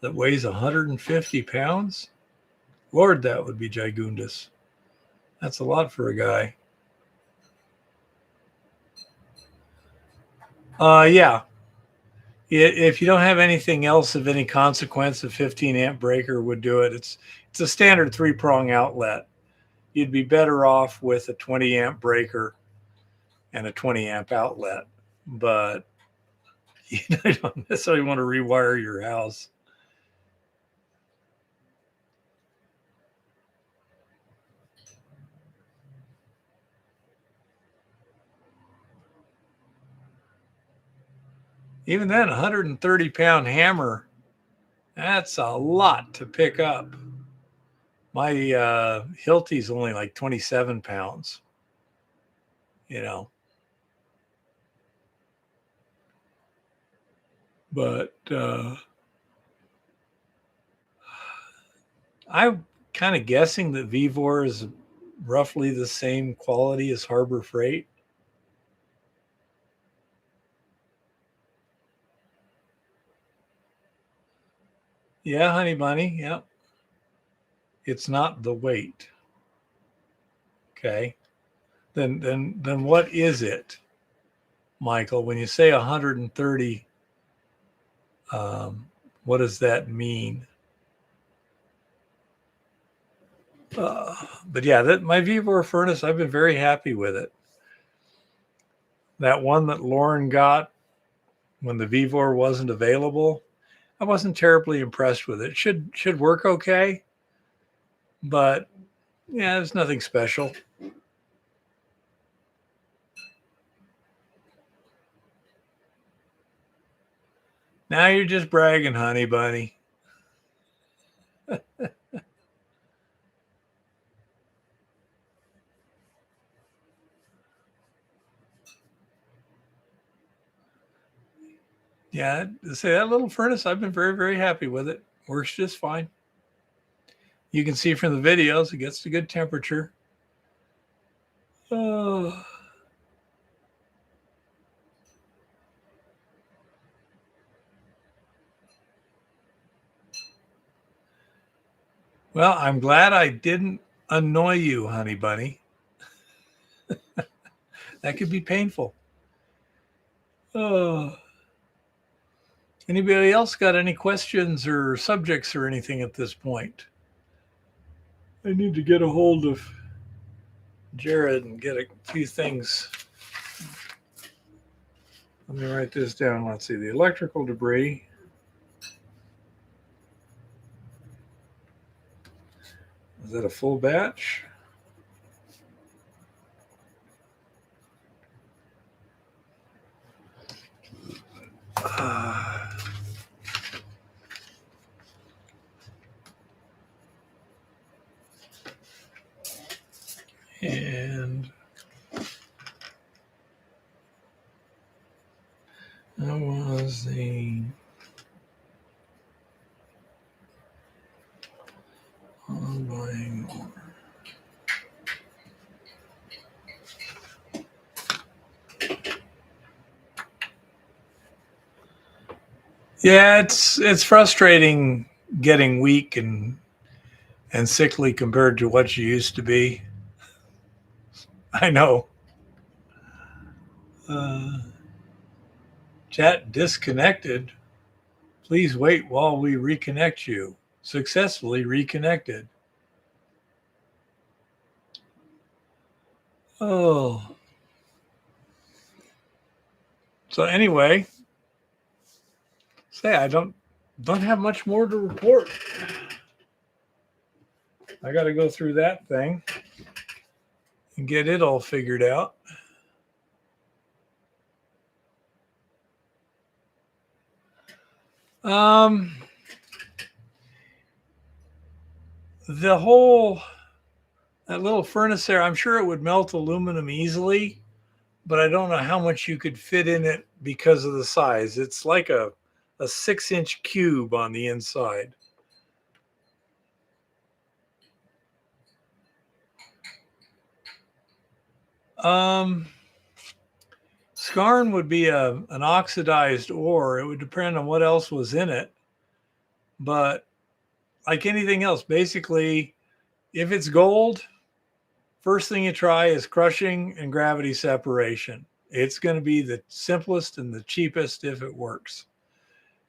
Speaker 1: that weighs 150 pounds? Lord, that would be gigundous. That's a lot for a guy. Yeah. If you don't have anything else of any consequence, a 15 amp breaker would do it. It's a standard 3-prong outlet. You'd be better off with a 20 amp breaker and a 20 amp outlet, but you don't necessarily want to rewire your house. Even then, 130-pound hammer, that's a lot to pick up. My Hilti's only like 27 pounds, But I'm kind of guessing that Vivor is roughly the same quality as Harbor Freight. Yeah, honey bunny. Yep. It's not the weight. Okay. Then what is it? Michael, when you say 130, what does that mean? But yeah, my Vevor furnace, I've been very happy with it. That one that Lauren got when the Vevor wasn't available, I wasn't terribly impressed with it. Should work okay, but yeah, there's nothing special. Now you're just bragging, honey bunny. Yeah, say that little furnace, I've been very, very happy with it. Works just fine. You can see from the videos, it gets to good temperature. Oh. Well, I'm glad I didn't annoy you, honey bunny. That could be painful. Oh. Anybody else got any questions or subjects or anything at this point? I need to get a hold of Jared and get a few things. Let me write this down. Let's see. The electrical debris. Is that a full batch? And that was the ongoing order. Yeah, it's frustrating getting weak and sickly compared to what you used to be. I know. Chat disconnected. Please wait while we reconnect you. Successfully reconnected. Oh. So anyway, I don't have much more to report. I got to go through that thing and get it all figured out. The whole, that little furnace there, I'm sure it would melt aluminum easily, but I don't know how much you could fit in it because of the size. It's like a 6-inch cube on the inside. Skarn would be an oxidized ore. It would depend on what else was in it. But like anything else, basically, if it's gold, first thing you try is crushing and gravity separation. It's going to be the simplest and the cheapest if it works.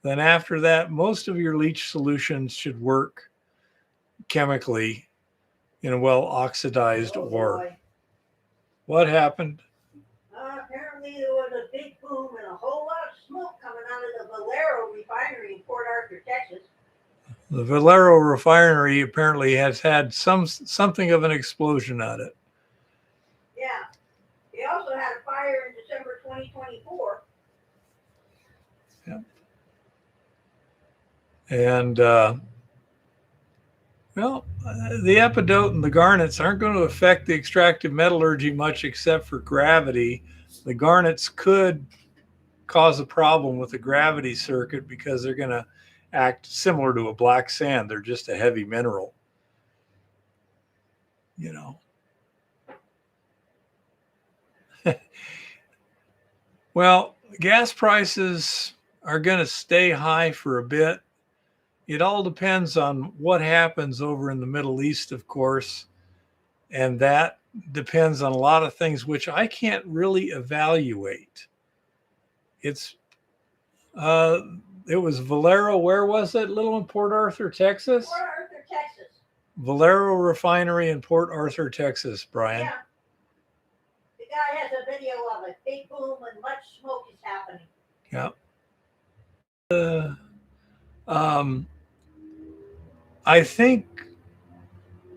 Speaker 1: Then after that, most of your leach solutions should work chemically in a well oxidized ore.
Speaker 2: Boy.
Speaker 1: What happened?
Speaker 2: Apparently there was a big boom and a whole lot of smoke coming out of the Valero refinery in Port Arthur, Texas.
Speaker 1: The Valero refinery apparently has had something of an explosion at it.
Speaker 2: Yeah. They also had a fire in December 2024.
Speaker 1: Yeah. And, the epidote and the garnets aren't going to affect the extractive metallurgy much except for gravity. The garnets could cause a problem with the gravity circuit because they're going to act similar to a black sand. They're just a heavy mineral. You know. Well, gas prices are going to stay high for a bit. It all depends on what happens over in the Middle East, of course. And that depends on a lot of things which I can't really evaluate. It's it was Valero. Where was it? Little in Port Arthur, Texas.
Speaker 2: Port Arthur, Texas.
Speaker 1: Valero Refinery in Port Arthur, Texas. Brian.
Speaker 2: Yeah. The guy has a video of it. Big boom and much smoke is happening.
Speaker 1: Yeah. I think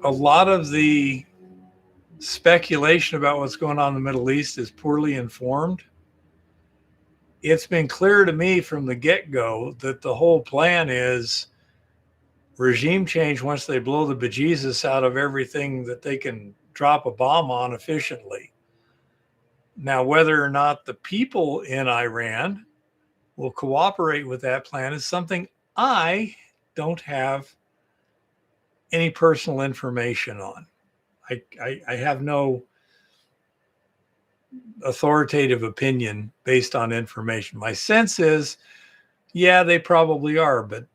Speaker 1: a lot of the speculation about what's going on in the Middle East is poorly informed. It's been clear to me from the get-go that the whole plan is regime change once they blow the bejesus out of everything that they can drop a bomb on efficiently. Now, whether or not the people in Iran will cooperate with that plan is something I don't have any personal information on. I have no authoritative opinion based on information. My sense is, yeah, they probably are, but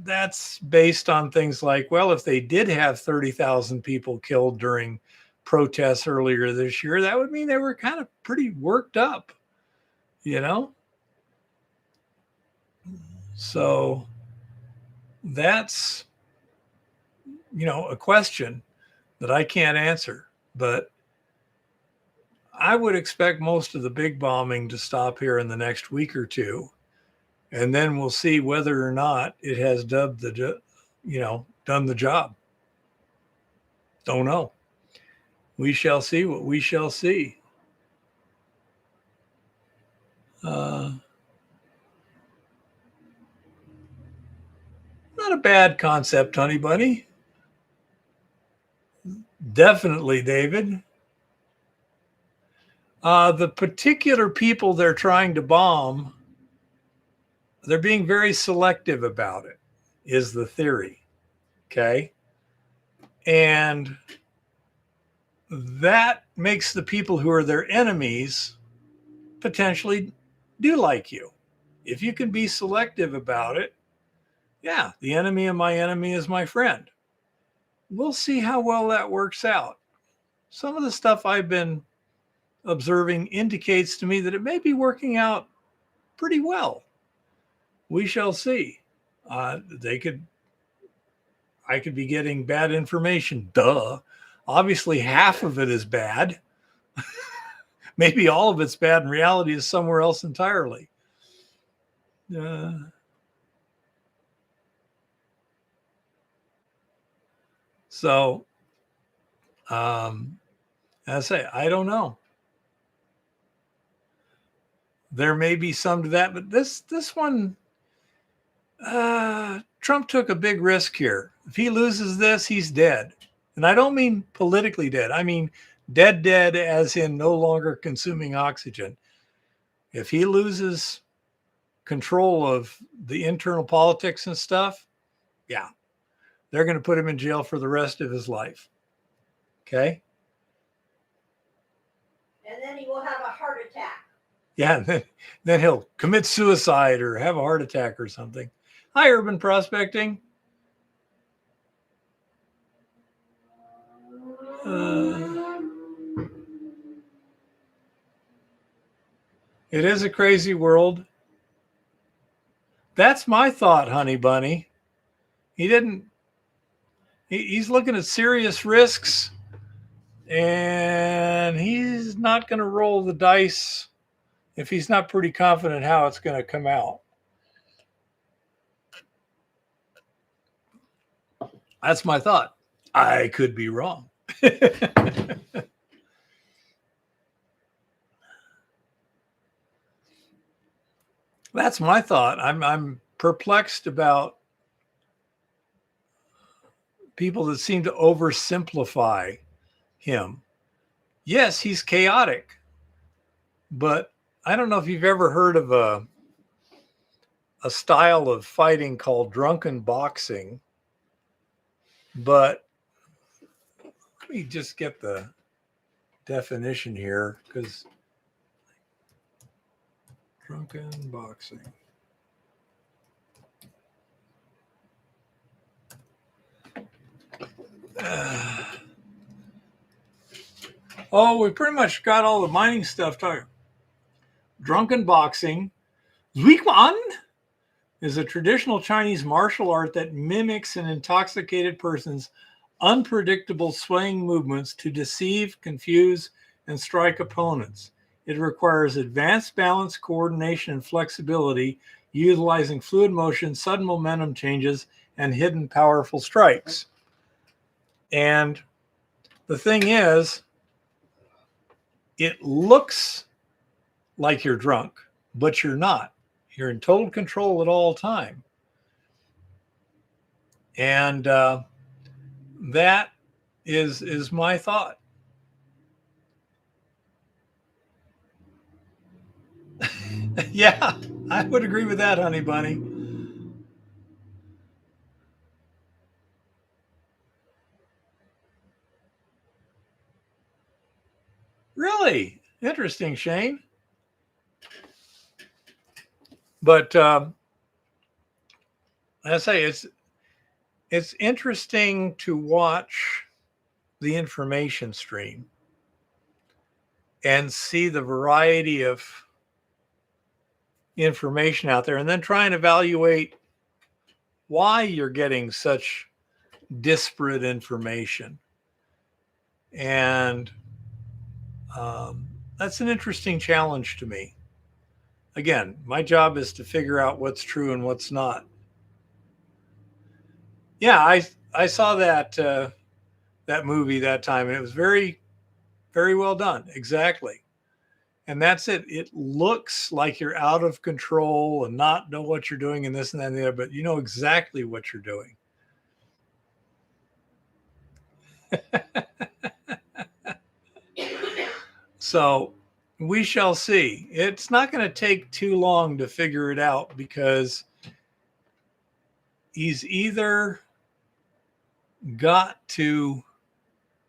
Speaker 1: that's based on things like, well, if they did have 30,000 people killed during protests earlier this year, that would mean they were kind of pretty worked up, you know? So that's, a question that I can't answer, but I would expect most of the big bombing to stop here in the next week or two. And then we'll see whether or not it has done the job. Don't know. We shall see what we shall see. Not a bad concept, Honey Bunny. Definitely, David. The particular people they're trying to bomb, they're being very selective about it, is the theory. Okay. And that makes the people who are their enemies potentially do like you. If you can be selective about it, yeah, the enemy of my enemy is my friend. We'll see how well that works out. Some of the stuff I've been observing indicates to me that it may be working out pretty well. We shall see. I could be getting bad information. Duh. Obviously, half of it is bad. Maybe all of it's bad and reality is somewhere else entirely. So, as I say, I don't know. There may be some to that, but this one, Trump took a big risk here. If he loses this, he's dead. And I don't mean politically dead. I mean dead as in no longer consuming oxygen. If he loses control of the internal politics and stuff, yeah, they're going to put him in jail for the rest of his life. Okay?
Speaker 2: And then he will have a heart attack.
Speaker 1: Yeah, then he'll commit suicide or have a heart attack or something. Hi, Urban Prospecting. It is a crazy world. That's my thought, Honey Bunny. He's looking at serious risks, and he's not going to roll the dice if he's not pretty confident how it's going to come out. That's my thought. I could be wrong. That's my thought. I'm perplexed about people that seem to oversimplify him. Yes, he's chaotic, but I don't know if you've ever heard of a style of fighting called drunken boxing, but let me just get the definition here, because drunken boxing. We pretty much got all the mining stuff talking. Drunken boxing Zuiquan is a traditional Chinese martial art that mimics an intoxicated person's unpredictable swaying movements to deceive, confuse, and strike opponents. It requires advanced balance, coordination, and flexibility, utilizing fluid motion, sudden momentum changes, and hidden powerful strikes. And the thing is, it looks like you're drunk, but you're not. You're in total control at all time. And that is my thought. Yeah, I would agree with that, honey bunny. Really interesting, Shane. But I say it's interesting to watch the information stream and see the variety of information out there, and then try and evaluate why you're getting such disparate information. And that's an interesting challenge to me. Again, my job is to figure out what's true and what's not. Yeah, I saw that that movie that time, and it was very, very well done. Exactly. And that's it. It looks like you're out of control and not know what you're doing and this and that and the other, but you know exactly what you're doing. So we shall see. It's not going to take too long to figure it out, because he's either got to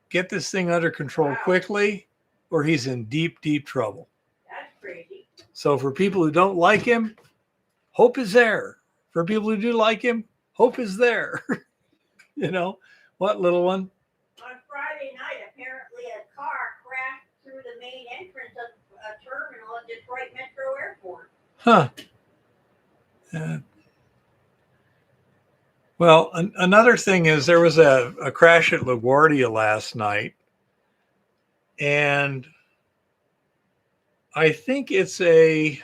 Speaker 1: get this thing under control quickly, or he's in deep, deep trouble.
Speaker 2: That's crazy.
Speaker 1: So for people who don't like him, hope is there. For people who do like him, hope is there. You know, what, little one?
Speaker 2: On Friday night, apparently a car crashed through the main entrance of a terminal at Detroit Metro Airport.
Speaker 1: Huh. Well, another thing is there was a crash at LaGuardia last night, and I think it's a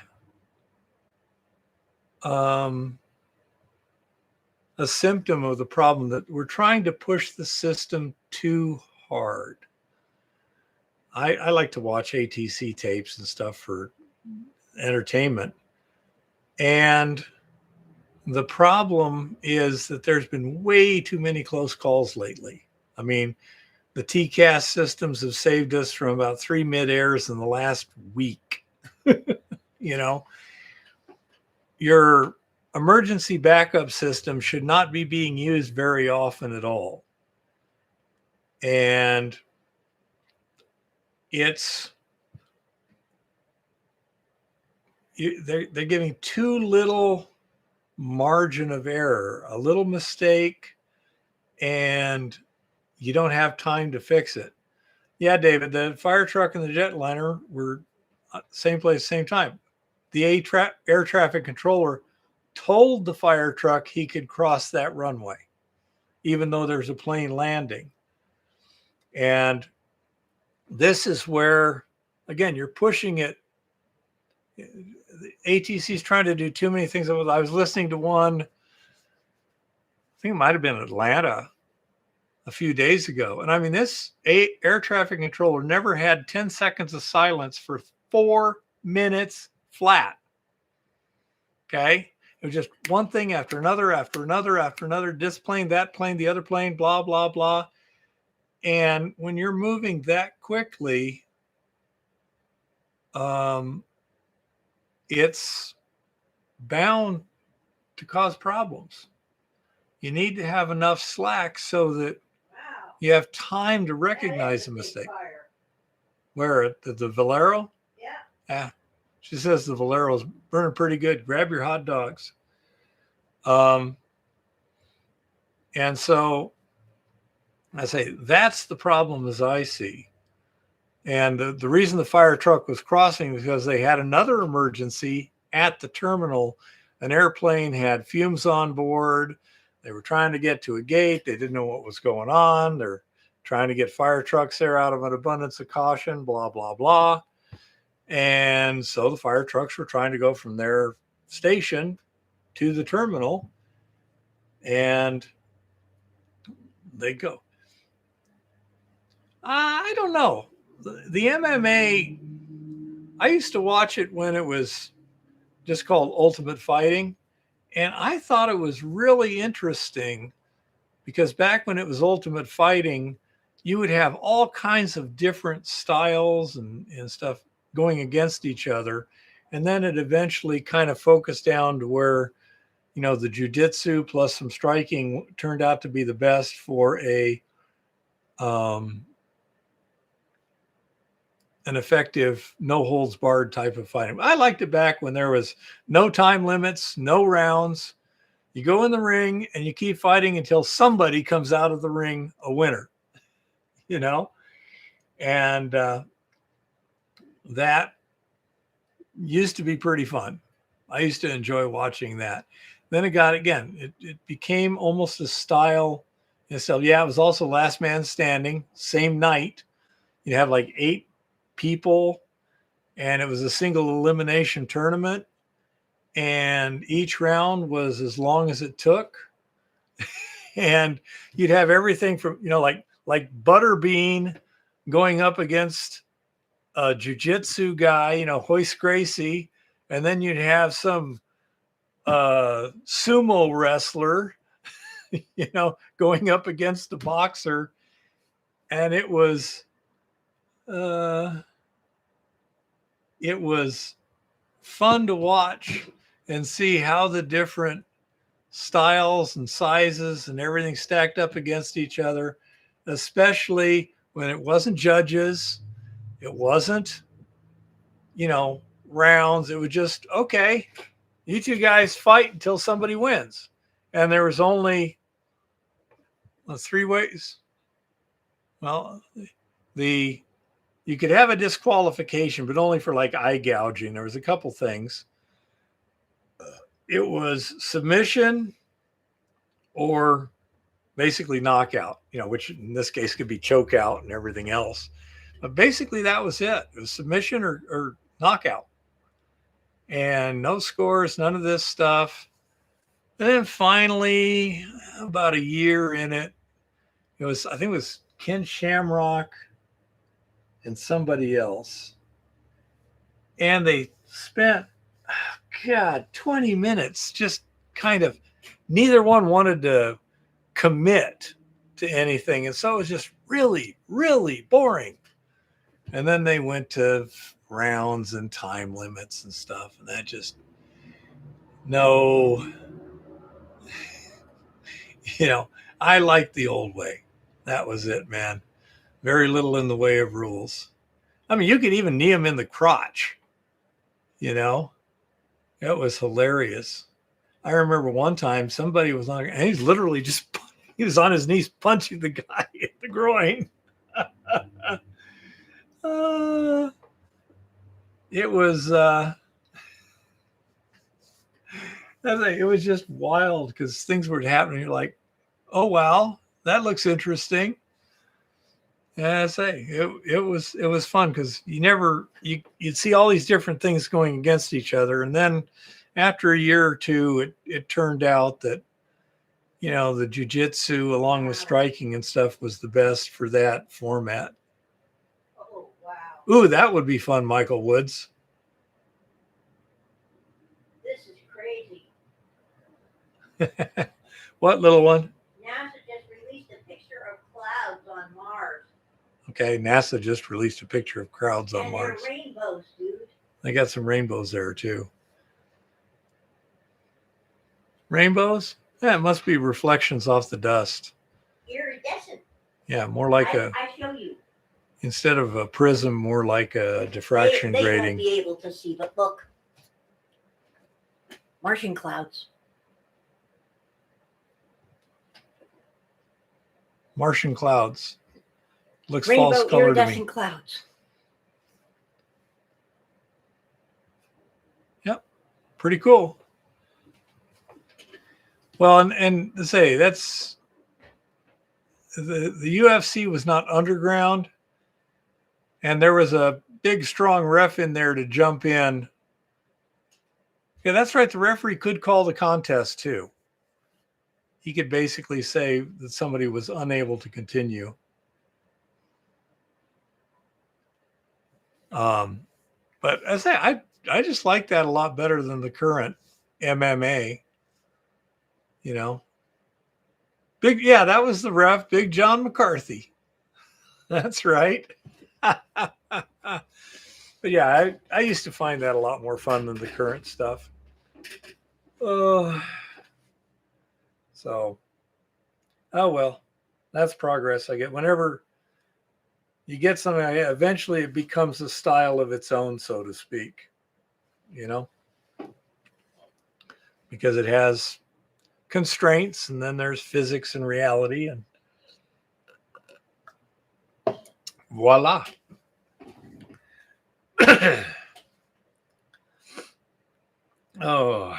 Speaker 1: symptom of the problem that we're trying to push the system too hard. I like to watch ATC tapes and stuff for entertainment. And the problem is that there's been way too many close calls lately. I mean, the TCAS systems have saved us from about 3 mid-airs in the last week. You know, your emergency backup system should not be being used very often at all. And they're giving too little margin of error, a little mistake, and you don't have time to fix it. Yeah, David, the fire truck and the jetliner were same place, same time. The air traffic controller told the fire truck he could cross that runway, even though there's a plane landing. And this is where, again, you're pushing it. The ATC is trying to do too many things. I was listening to one, I think it might have been Atlanta a few days ago. And I mean, this air traffic controller never had 10 seconds of silence for 4 minutes flat. Okay. It was just one thing after another, after another, after another. This plane, that plane, the other plane, blah, blah, blah. And when you're moving that quickly, it's bound to cause problems. You need to have enough slack so that you have time to recognize a mistake. Where, the Valero? Yeah. She says the Valero's burning pretty good. Grab your hot dogs. And so I say that's the problem as I see. And the reason the fire truck was crossing was because they had another emergency at the terminal, an airplane had fumes on board. They were trying to get to a gate. They didn't know what was going on. They're trying to get fire trucks there out of an abundance of caution, blah, blah, blah. And so the fire trucks were trying to go from their station to the terminal, and they go. I don't know. The MMA, I used to watch it when it was just called Ultimate Fighting. And I thought it was really interesting because back when it was Ultimate Fighting, you would have all kinds of different styles and stuff going against each other. And then it eventually kind of focused down to where, you know, the jiu-jitsu plus some striking turned out to be the best for an effective, no holds barred type of fighting. I liked it back when there was no time limits, no rounds. You go in the ring and you keep fighting until somebody comes out of the ring a winner, you know? And that used to be pretty fun. I used to enjoy watching that. Then it became almost a style. And so, yeah, it was also last man standing, same night. You'd have like 8 people, and it was a single elimination tournament. And each round was as long as it took. And you'd have everything from, you know, like Butterbean going up against a jiu-jitsu guy, you know, Hoist Gracie. And then you'd have some sumo wrestler, you know, going up against a boxer. And it was fun to watch and see how the different styles and sizes and everything stacked up against each other, especially when it wasn't judges, it wasn't, you know, rounds. It was just, okay, you two guys fight until somebody wins. And there was only 3 ways. Well, you could have a disqualification, but only for like eye gouging. There was a couple things. It was submission or basically knockout, you know, which in this case could be choke out and everything else. But basically that was it. It was submission or knockout. And no scores, none of this stuff. And then finally, about a year in it, I think it was Ken Shamrock and somebody else. And they spent, 20 minutes just kind of, neither one wanted to commit to anything. And so it was just really, really boring. And then they went to rounds and time limits and stuff. And that just, no, you know, I liked the old way. That was it, man. Very little in the way of rules. I mean, you could even knee him in the crotch, you know. It was hilarious. I remember one time somebody was on, and he's literally just, he was on his knees punching the guy in the groin. It was, it was just wild because things were happening. You're like, oh, wow, that looks interesting. And I say it was fun because you'd see all these different things going against each other. And then after a year or two, it turned out that, you know, the jiu-jitsu along with striking and stuff was the best for that format.
Speaker 2: Oh, wow.
Speaker 1: Ooh, that would be fun, Michael Woods.
Speaker 2: This is crazy.
Speaker 1: What, little one?
Speaker 2: NASA just released a picture of clouds on Mars.
Speaker 1: Okay, NASA just released a picture of crowds on Mars.
Speaker 2: And they're rainbows, dude.
Speaker 1: They got some rainbows there, too. Rainbows? Yeah, it must be reflections off the dust.
Speaker 2: Iridescent.
Speaker 1: Yeah, more like
Speaker 2: I show you.
Speaker 1: Instead of a prism, more like a diffraction
Speaker 2: they
Speaker 1: grating.
Speaker 2: Won't be able to see, but look. Martian clouds.
Speaker 1: Martian clouds. Looks
Speaker 2: Rainbow
Speaker 1: false color to me.
Speaker 2: Iridescent clouds.
Speaker 1: Yep. pretty cool. Well, and to say that's the UFC was not underground, and there was a big, strong ref in there to jump in. Yeah, that's right. The referee could call the contest too. He could basically say that somebody was unable to continue. But as I just like that a lot better than the current MMA. You know, that was the ref, Big John McCarthy. That's right. But yeah, I used to find that a lot more fun than the current stuff. So, oh well, that's progress. I get whenever you get something, eventually it becomes a style of its own, so to speak. You know, because it has constraints, and then there's physics and reality, and voila. Oh,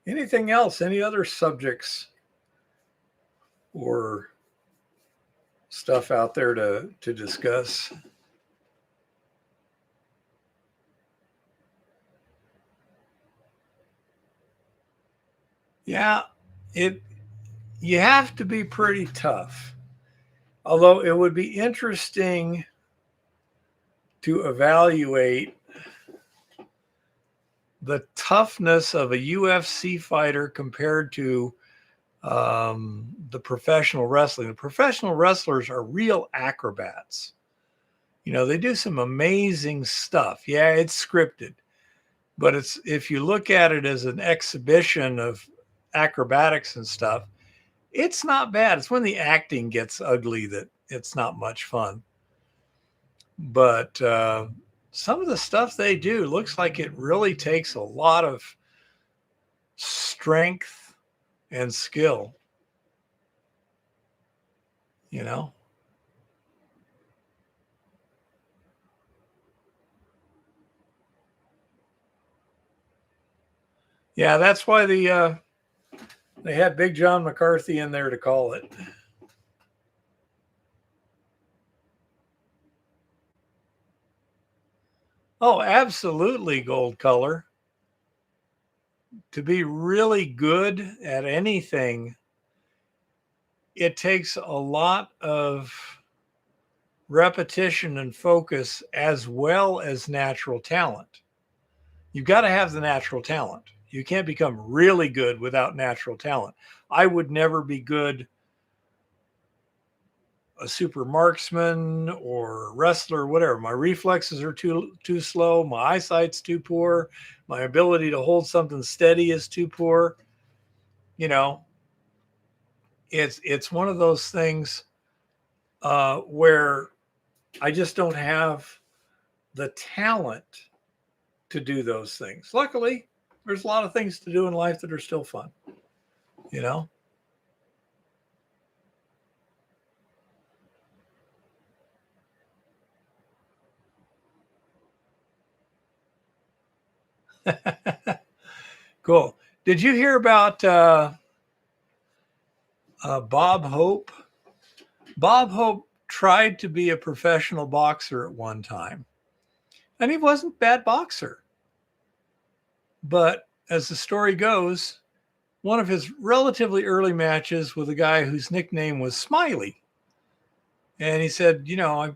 Speaker 1: anything else? Any other subjects or stuff out there to discuss? Yeah, you have to be pretty tough. Although it would be interesting to evaluate the toughness of a UFC fighter compared to the professional wrestling. The professional wrestlers are real acrobats. You know, they do some amazing stuff. Yeah, it's scripted, but it's if you look at it as an exhibition of acrobatics and stuff, it's not bad. It's when the acting gets ugly that it's not much fun. But some of the stuff they do looks like it really takes a lot of strength and skill, you know? Yeah, that's why they had Big John McCarthy in there to call it. Oh, absolutely gold color. To be really good at anything, it takes a lot of repetition and focus as well as natural talent. You've got to have the natural talent. You can't become really good without natural talent. I would never be good a super marksman or wrestler, whatever. My reflexes are too slow. My eyesight's too poor. My ability to hold something steady is too poor. You know, it's one of those things where I just don't have the talent to do those things. Luckily, there's a lot of things to do in life that are still fun. You know. Cool. Did you hear about Bob Hope? Bob Hope tried to be a professional boxer at one time, and he wasn't a bad boxer. But as the story goes, one of his relatively early matches with a guy whose nickname was Smiley. And he said, I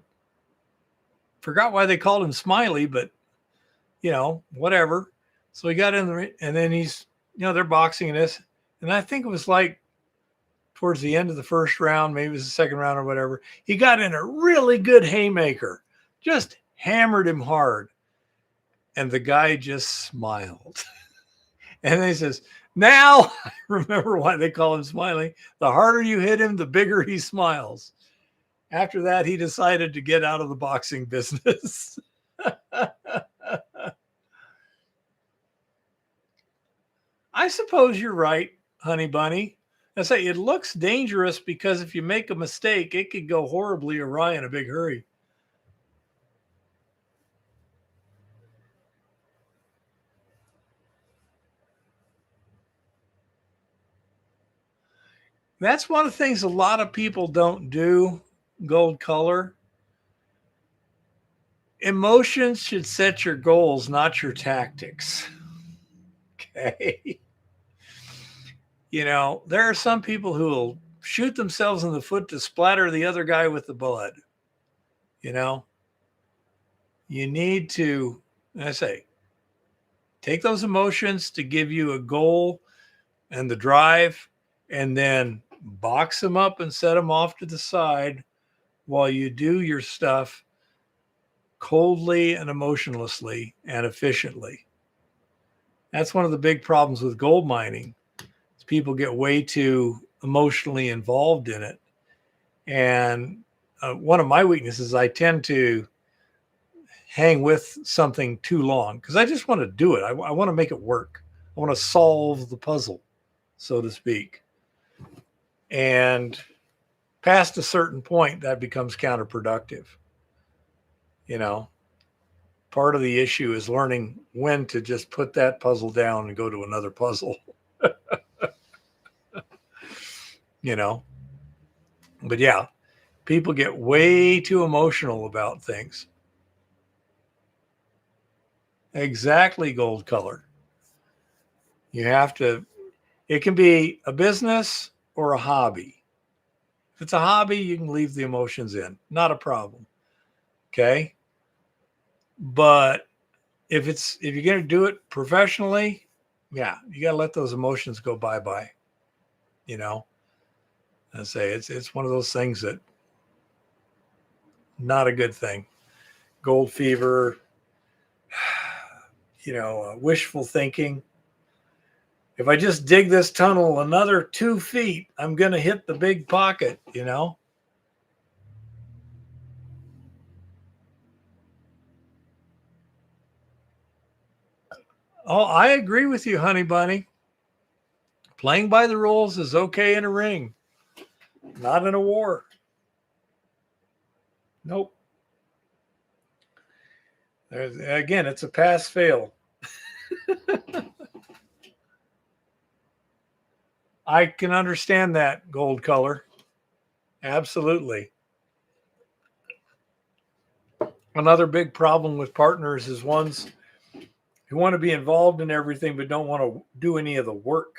Speaker 1: forgot why they called him Smiley, but, whatever. So he got in the ring, and then they're boxing in this. And I think it was like towards the end of the first round, maybe it was the second round or whatever. He got in a really good haymaker, just hammered him hard. And the guy just smiled. And then he says, now I remember why they call him Smiley. The harder you hit him, the bigger he smiles. After that, he decided to get out of the boxing business. I suppose you're right, honey bunny. I say it looks dangerous because if you make a mistake, it could go horribly awry in a big hurry. That's one of the things a lot of people don't do, gold color. Emotions should set your goals, not your tactics. Okay. There are some people who will shoot themselves in the foot to splatter the other guy with the blood. You know, you need to, I say, take those emotions to give you a goal and the drive, and then box them up and set them off to the side while you do your stuff coldly and emotionlessly and efficiently. That's one of the big problems with gold mining. Is people get way too emotionally involved in it. And one of my weaknesses, I tend to hang with something too long because I just want to do it. I want to make it work. I want to solve the puzzle, so to speak. And past a certain point, that becomes counterproductive. You know, part of the issue is learning when to just put that puzzle down and go to another puzzle, you know. But yeah, people get way too emotional about things. Exactly, gold color. You have to, it can be a business or a hobby. If it's a hobby, you can leave the emotions in, not a problem. Okay. But if you're going to do it professionally, yeah, you got to let those emotions go bye-bye, you know. I say it's one of those things that not a good thing. Gold fever, wishful thinking. If I just dig this tunnel another 2 feet, I'm going to hit the big pocket, you know. Oh, I agree with you, honey bunny. Playing by the rules is okay in a ring, not in a war. Nope. Again, it's a pass fail. I can understand that, gold color. Absolutely. Another big problem with partners is ones who want to be involved in everything but don't want to do any of the work,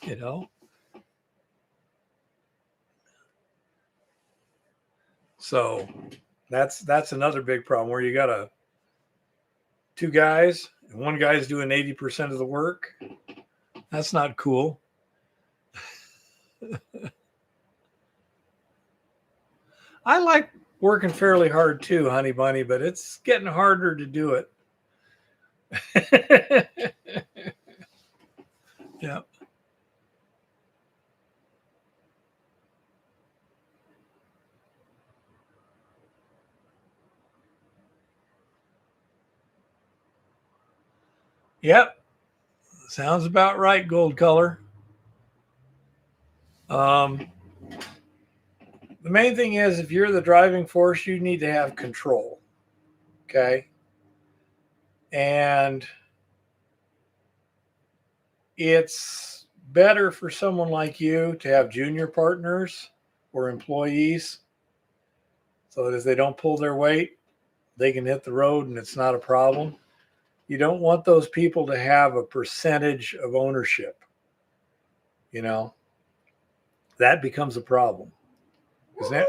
Speaker 1: you know? So that's another big problem where you got two guys and one guy's doing 80% of the work. That's not cool. I like working fairly hard too, honey bunny, but it's getting harder to do it. Yeah. Yep. Sounds about right, gold color. Um, the main thing is if you're the driving force, you need to have control. Okay. And it's better for someone like you to have junior partners or employees so that if they don't pull their weight, they can hit the road and it's not a problem. You don't want those people to have a percentage of ownership. You know, that becomes a problem. Is that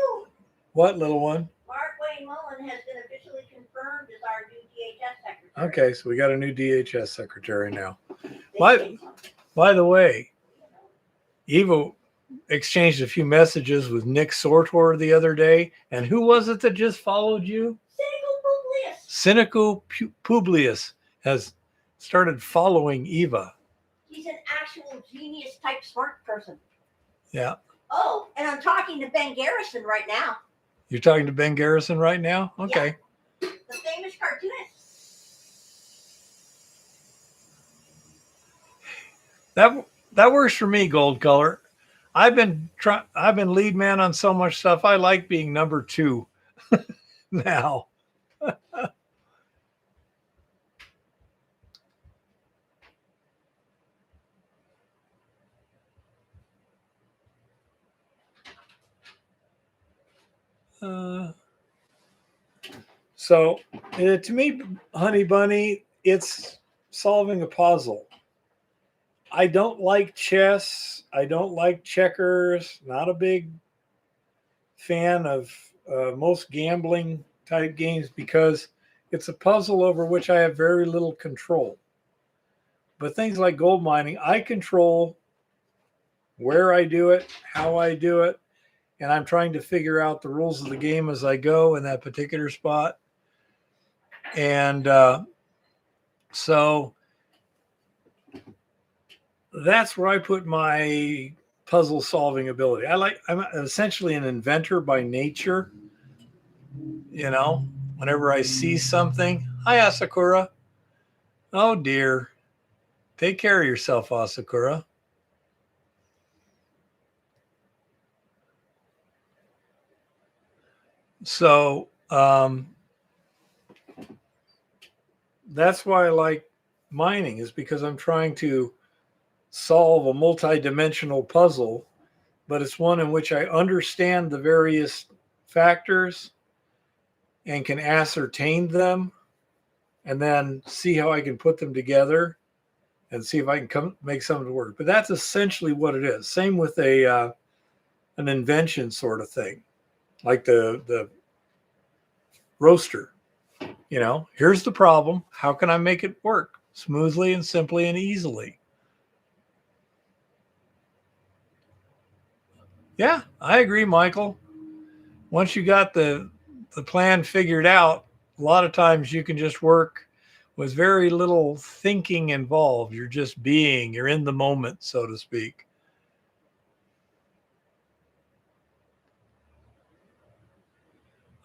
Speaker 1: what, little one?
Speaker 2: Mark Wayne Mullen has been officially confirmed as our new DHS secretary.
Speaker 1: Okay, so we got a new DHS secretary now. By the way, Eva exchanged a few messages with Nick Sortor the other day. And who was it that just followed you? Cynical Publius has started following Eva.
Speaker 2: He's an actual genius type smart person.
Speaker 1: Yeah.
Speaker 2: Oh, and I'm talking to Ben Garrison right now.
Speaker 1: You're talking to Ben Garrison right now? Okay.
Speaker 2: Yeah. The famous cartoonist.
Speaker 1: That works for me, gold color. I've been lead man on so much stuff. I like being number 2 now. Uh, so to me, Honey Bunny, it's solving a puzzle. I don't like chess. I don't like checkers. Not a big fan of most gambling type games because it's a puzzle over which I have very little control. But things like gold mining, I control where I do it, how I do it, and I'm trying to figure out the rules of the game as I go in that particular spot. And so that's where I put my puzzle solving ability. I'm essentially an inventor by nature. You know, whenever I see something, hi Asakura. Oh dear. Take care of yourself, Asakura. So that's why I like mining, is because I'm trying to solve a multi-dimensional puzzle, but it's one in which I understand the various factors and can ascertain them and then see how I can put them together and see if I can make something work. But that's essentially what it is. Same with an invention sort of thing, like the roaster. You know, here's the problem. How can I make it work smoothly and simply and easily? Yeah, I agree, Michael. Once you got the plan figured out, a lot of times you can just work with very little thinking involved. You're just being, you're in the moment, so to speak.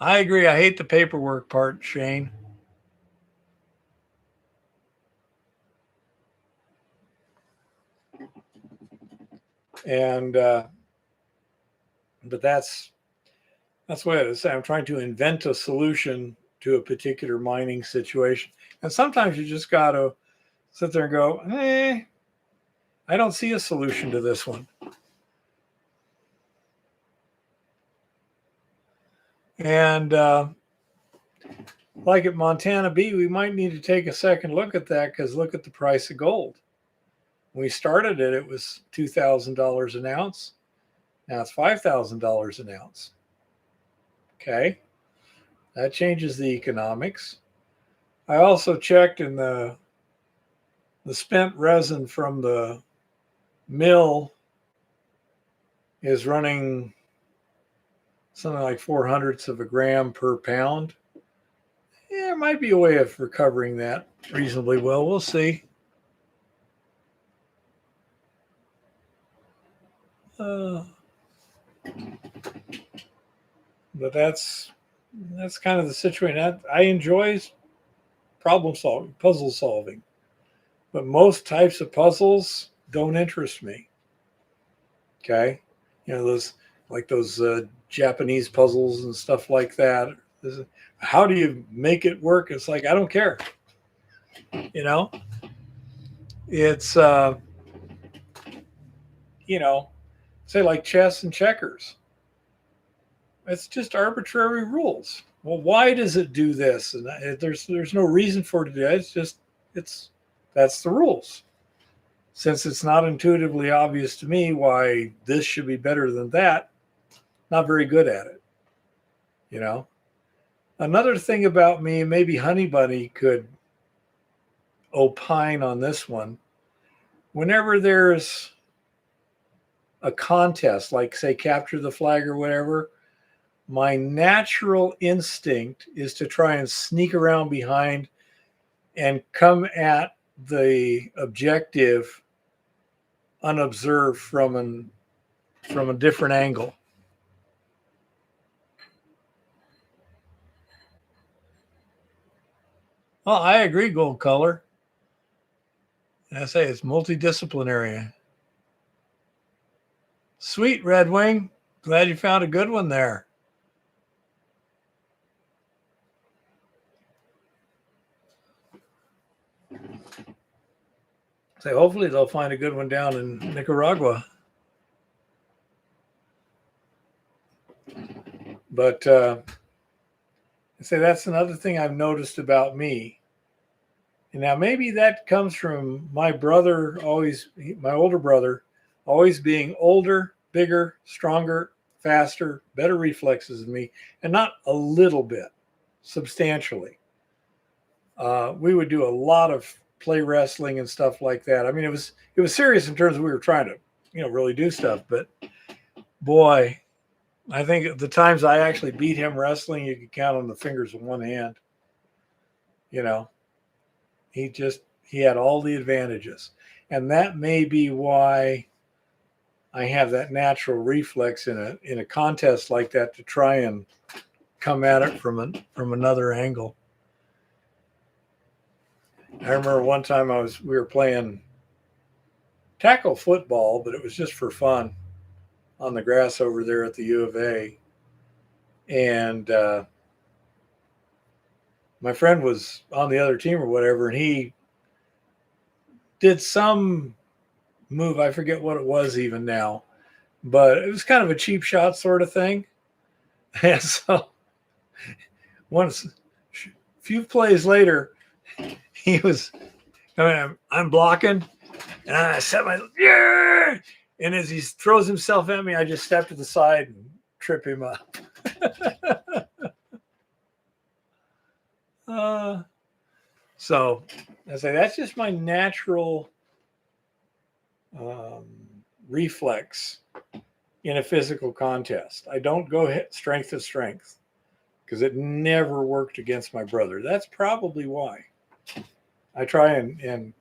Speaker 1: I agree. I hate the paperwork part, Shane. And but that's what it is. I'm trying to invent a solution to a particular mining situation. And sometimes you just got to sit there and go, I don't see a solution to this one. And like at Montana B, we might need to take a second look at that because look at the price of gold. When we started it, it was $2,000 an ounce. Now it's $5,000 an ounce. Okay. That changes the economics. I also checked, and the spent resin from the mill is running something like 0.04 of a gram per pound. Yeah, there might be a way of recovering that reasonably well. We'll see. But that's kind of the situation. I enjoy problem solving, puzzle solving, but most types of puzzles don't interest me. Okay, you know, those Japanese puzzles and stuff like that. How do you make it work? It's like, I don't care. You know, it's you know, say like chess and checkers. It's just arbitrary rules. Well, why does it do this? And there's no reason for it to do that. That's the rules. Since it's not intuitively obvious to me why this should be better than that, not very good at it. You know. Another thing about me, maybe Honey Bunny could opine on this one. Whenever there's a contest, like say capture the flag or whatever, my natural instinct is to try and sneak around behind and come at the objective unobserved from a different angle. Well, I agree, Gold Color. I say it's multidisciplinary. Sweet, Red Wing. Glad you found a good one there. So hopefully they'll find a good one down in Nicaragua. But I say that's another thing I've noticed about me. And now maybe that comes from my brother my older brother, always being older, bigger, stronger, faster, better reflexes than me, and not a little bit, substantially. We would do a lot of play wrestling and stuff like that. I mean, it was serious in terms of we were trying to, really do stuff. But boy, I think the times I actually beat him wrestling, you could count on the fingers of one hand. He had all the advantages, and that may be why I have that natural reflex in a contest like that to try and come at it from another angle. I remember one time we were playing tackle football, but it was just for fun on the grass over there at the U of A. And my friend was on the other team or whatever, and he did some move. I forget what it was even now, but it was kind of a cheap shot sort of thing. And so once, a few plays later, I'm blocking, and I set yeah, and as he throws himself at me, I just step to the side and trip him up. So I say that's just my natural reflex in a physical contest. I don't go strength to strength because it never worked against my brother. That's probably why. I try and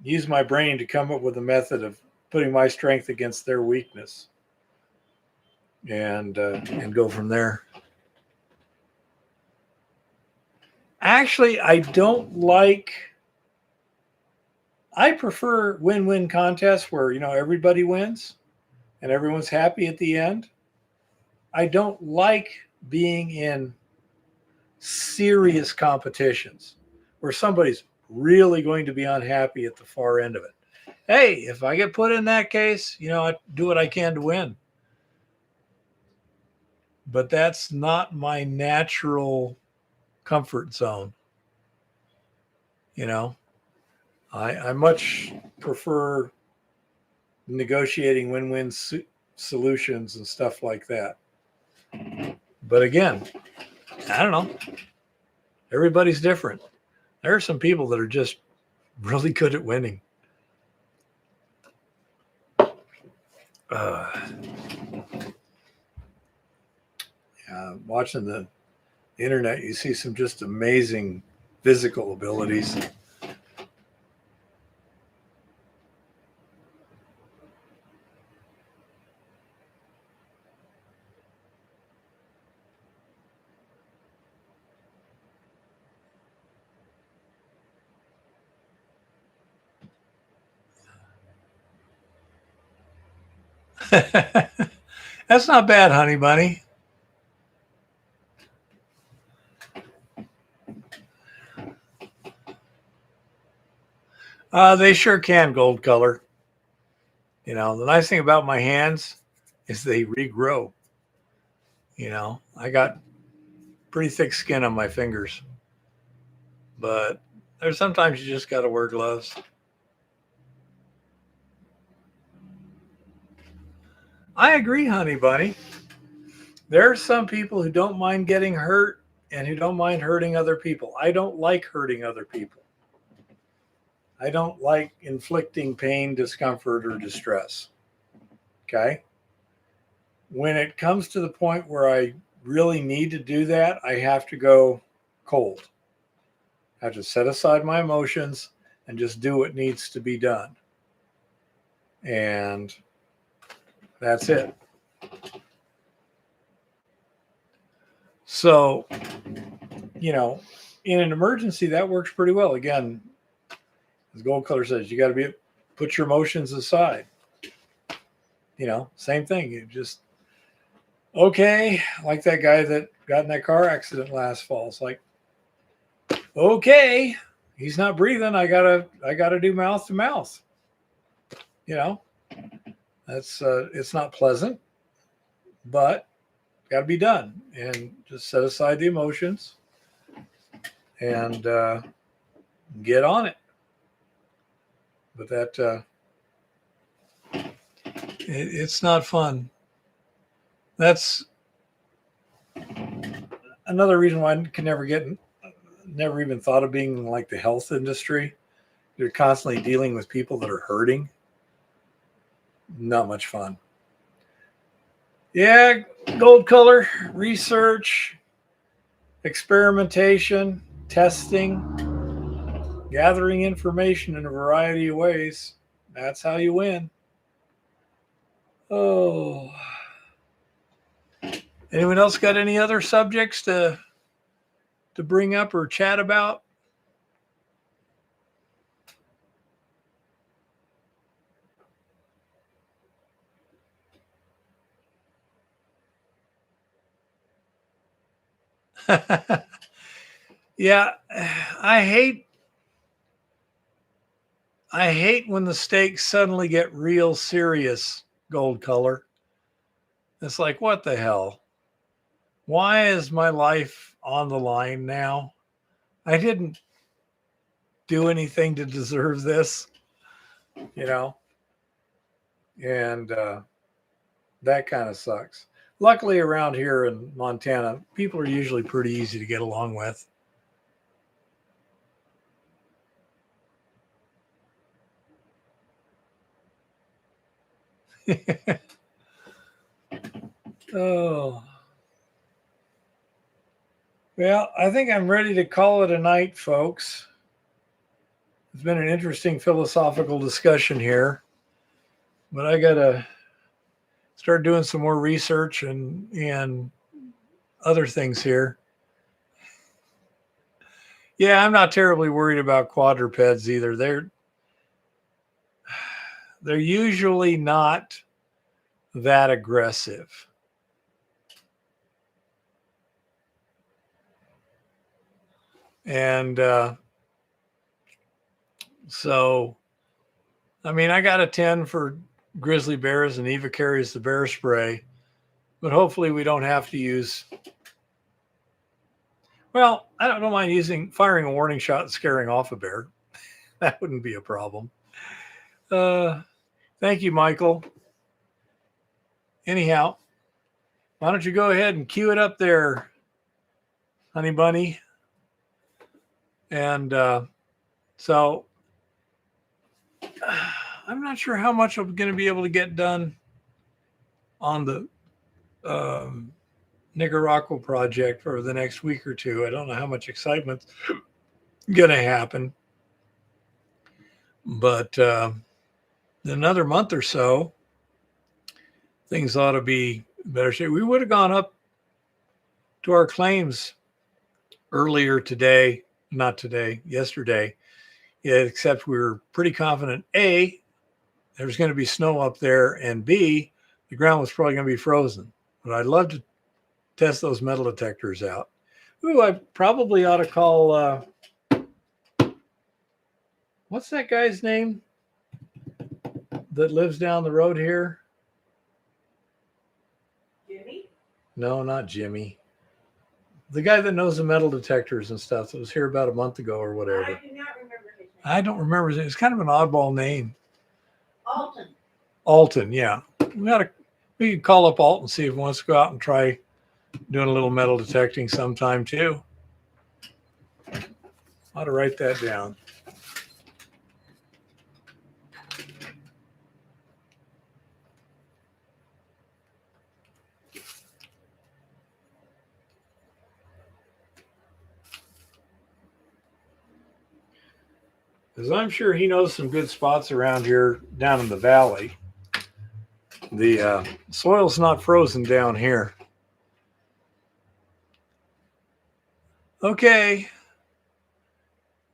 Speaker 1: use my brain to come up with a method of putting my strength against their weakness, and go from there. Actually, I prefer win-win contests where, everybody wins and everyone's happy at the end. I don't like being in serious competitions where somebody's really going to be unhappy at the far end of it. Hey, if I get put in that case, I do what I can to win. But that's not my natural comfort zone. I much prefer negotiating win-win solutions and stuff like that. But again, I don't know. Everybody's different. There are some people that are just really good at winning. Watching the internet, you see some just amazing physical abilities. That's not bad, honey bunny. They sure can gold color. The nice thing about my hands is they regrow. I got pretty thick skin on my fingers, but there's sometimes you just got to wear gloves. I agree, honey bunny. There are some people who don't mind getting hurt and who don't mind hurting other people. I don't like hurting other people. I don't like inflicting pain, discomfort, or distress. Okay? When it comes to the point where I really need to do that, I have to go cold. I have to set aside my emotions and just do what needs to be done. And that's it. So, in an emergency, that works pretty well. Again, as Gold Color says, you got to put your emotions aside. Same thing. You just, okay, like that guy that got in that car accident last fall. It's like, okay, he's not breathing. I gotta do mouth to mouth. That's it's not pleasant, but got to be done, and just set aside the emotions and get on it. But it's not fun. That's another reason why I can never even thought of being in like the health industry. You're constantly dealing with people that are hurting. Not much fun. Yeah, gold color, research, experimentation, testing, gathering information in a variety of ways. That's how you win. Oh. Anyone else got any other subjects to bring up or chat about? Yeah, I hate when the stakes suddenly get real serious, gold color. It's like, what the hell? Why is my life on the line now? I didn't do anything to deserve this, you know? And that kind of sucks. Luckily, around here in Montana, people are usually pretty easy to get along with. Oh. Well, I think I'm ready to call it a night, folks. It's been an interesting philosophical discussion here, but I got to start doing some more research and other things here. Yeah, I'm not terribly worried about quadrupeds either. They're usually not that aggressive. And so, I mean, I got a 10 for grizzly bears, and Eva carries the bear spray, but hopefully we don't have to use. Well, I don't mind firing a warning shot and scaring off a bear. That wouldn't be a problem. Thank you, Michael. Anyhow, why don't you go ahead and cue it up there, honey bunny? And so I'm not sure how much I'm going to be able to get done on the Nicaragua project for the next week or two. I don't know how much excitement's going to happen. But in another month or so, things ought to be in better shape. We would have gone up to our claims earlier today, not today, yesterday, except we were pretty confident, A, there's going to be snow up there, and B, the ground was probably going to be frozen. But I'd love to test those metal detectors out. Ooh, I probably ought to call, what's that guy's name that lives down the road here?
Speaker 2: Jimmy?
Speaker 1: No, not Jimmy. The guy that knows the metal detectors and stuff that was here about a month ago or whatever.
Speaker 2: I do not remember his name.
Speaker 1: I don't remember his name. It's kind of an oddball name.
Speaker 2: Alton.
Speaker 1: Alton, yeah. We could call up Alton and see if he wants to go out and try doing a little metal detecting sometime too. Ought to write that down. Because I'm sure he knows some good spots around here down in the valley. The soil's not frozen down here. Okay.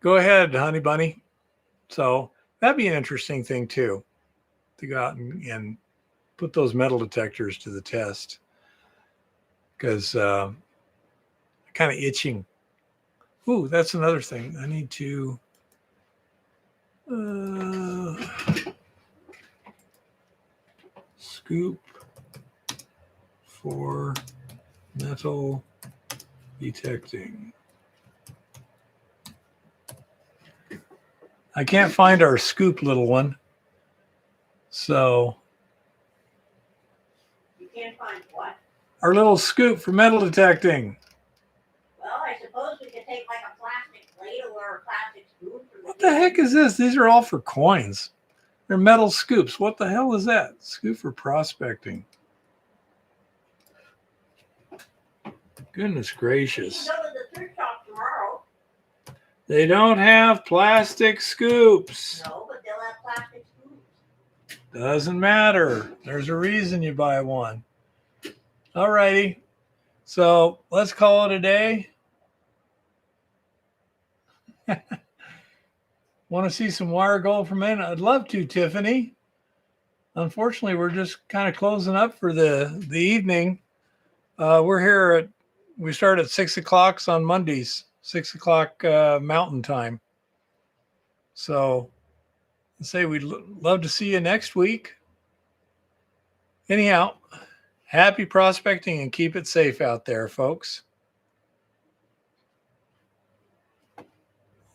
Speaker 1: Go ahead, honey bunny. So that'd be an interesting thing too, to go out and put those metal detectors to the test. Because I'm kind of itching. Ooh, that's another thing. I need to scoop for Metal detecting. I can't find our scoop, little one. So
Speaker 2: You can't find what?
Speaker 1: our little scoop for metal detecting.
Speaker 2: Well, I suppose we could take like a plastic plate or a plastic spoon.
Speaker 1: What the heck is this? These are all for coins. They're metal scoops. What the hell is that? Scoop for prospecting. Goodness gracious.
Speaker 2: You can go to the thrift shop tomorrow.
Speaker 1: They don't have plastic scoops.
Speaker 2: No, but they'll have plastic spoons.
Speaker 1: Doesn't matter. There's a reason you buy one. All righty. So let's call it a day. Want to see some wire gold for men? I'd love to, Tiffany. Unfortunately, we're just kind of closing up for the evening. We're here we start at 6 o'clock on Mondays, 6 o'clock Mountain Time. So I'd say we'd love to see you next week. Anyhow, happy prospecting and keep it safe out there, folks.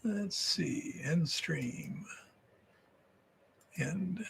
Speaker 1: Let's see, end stream. End.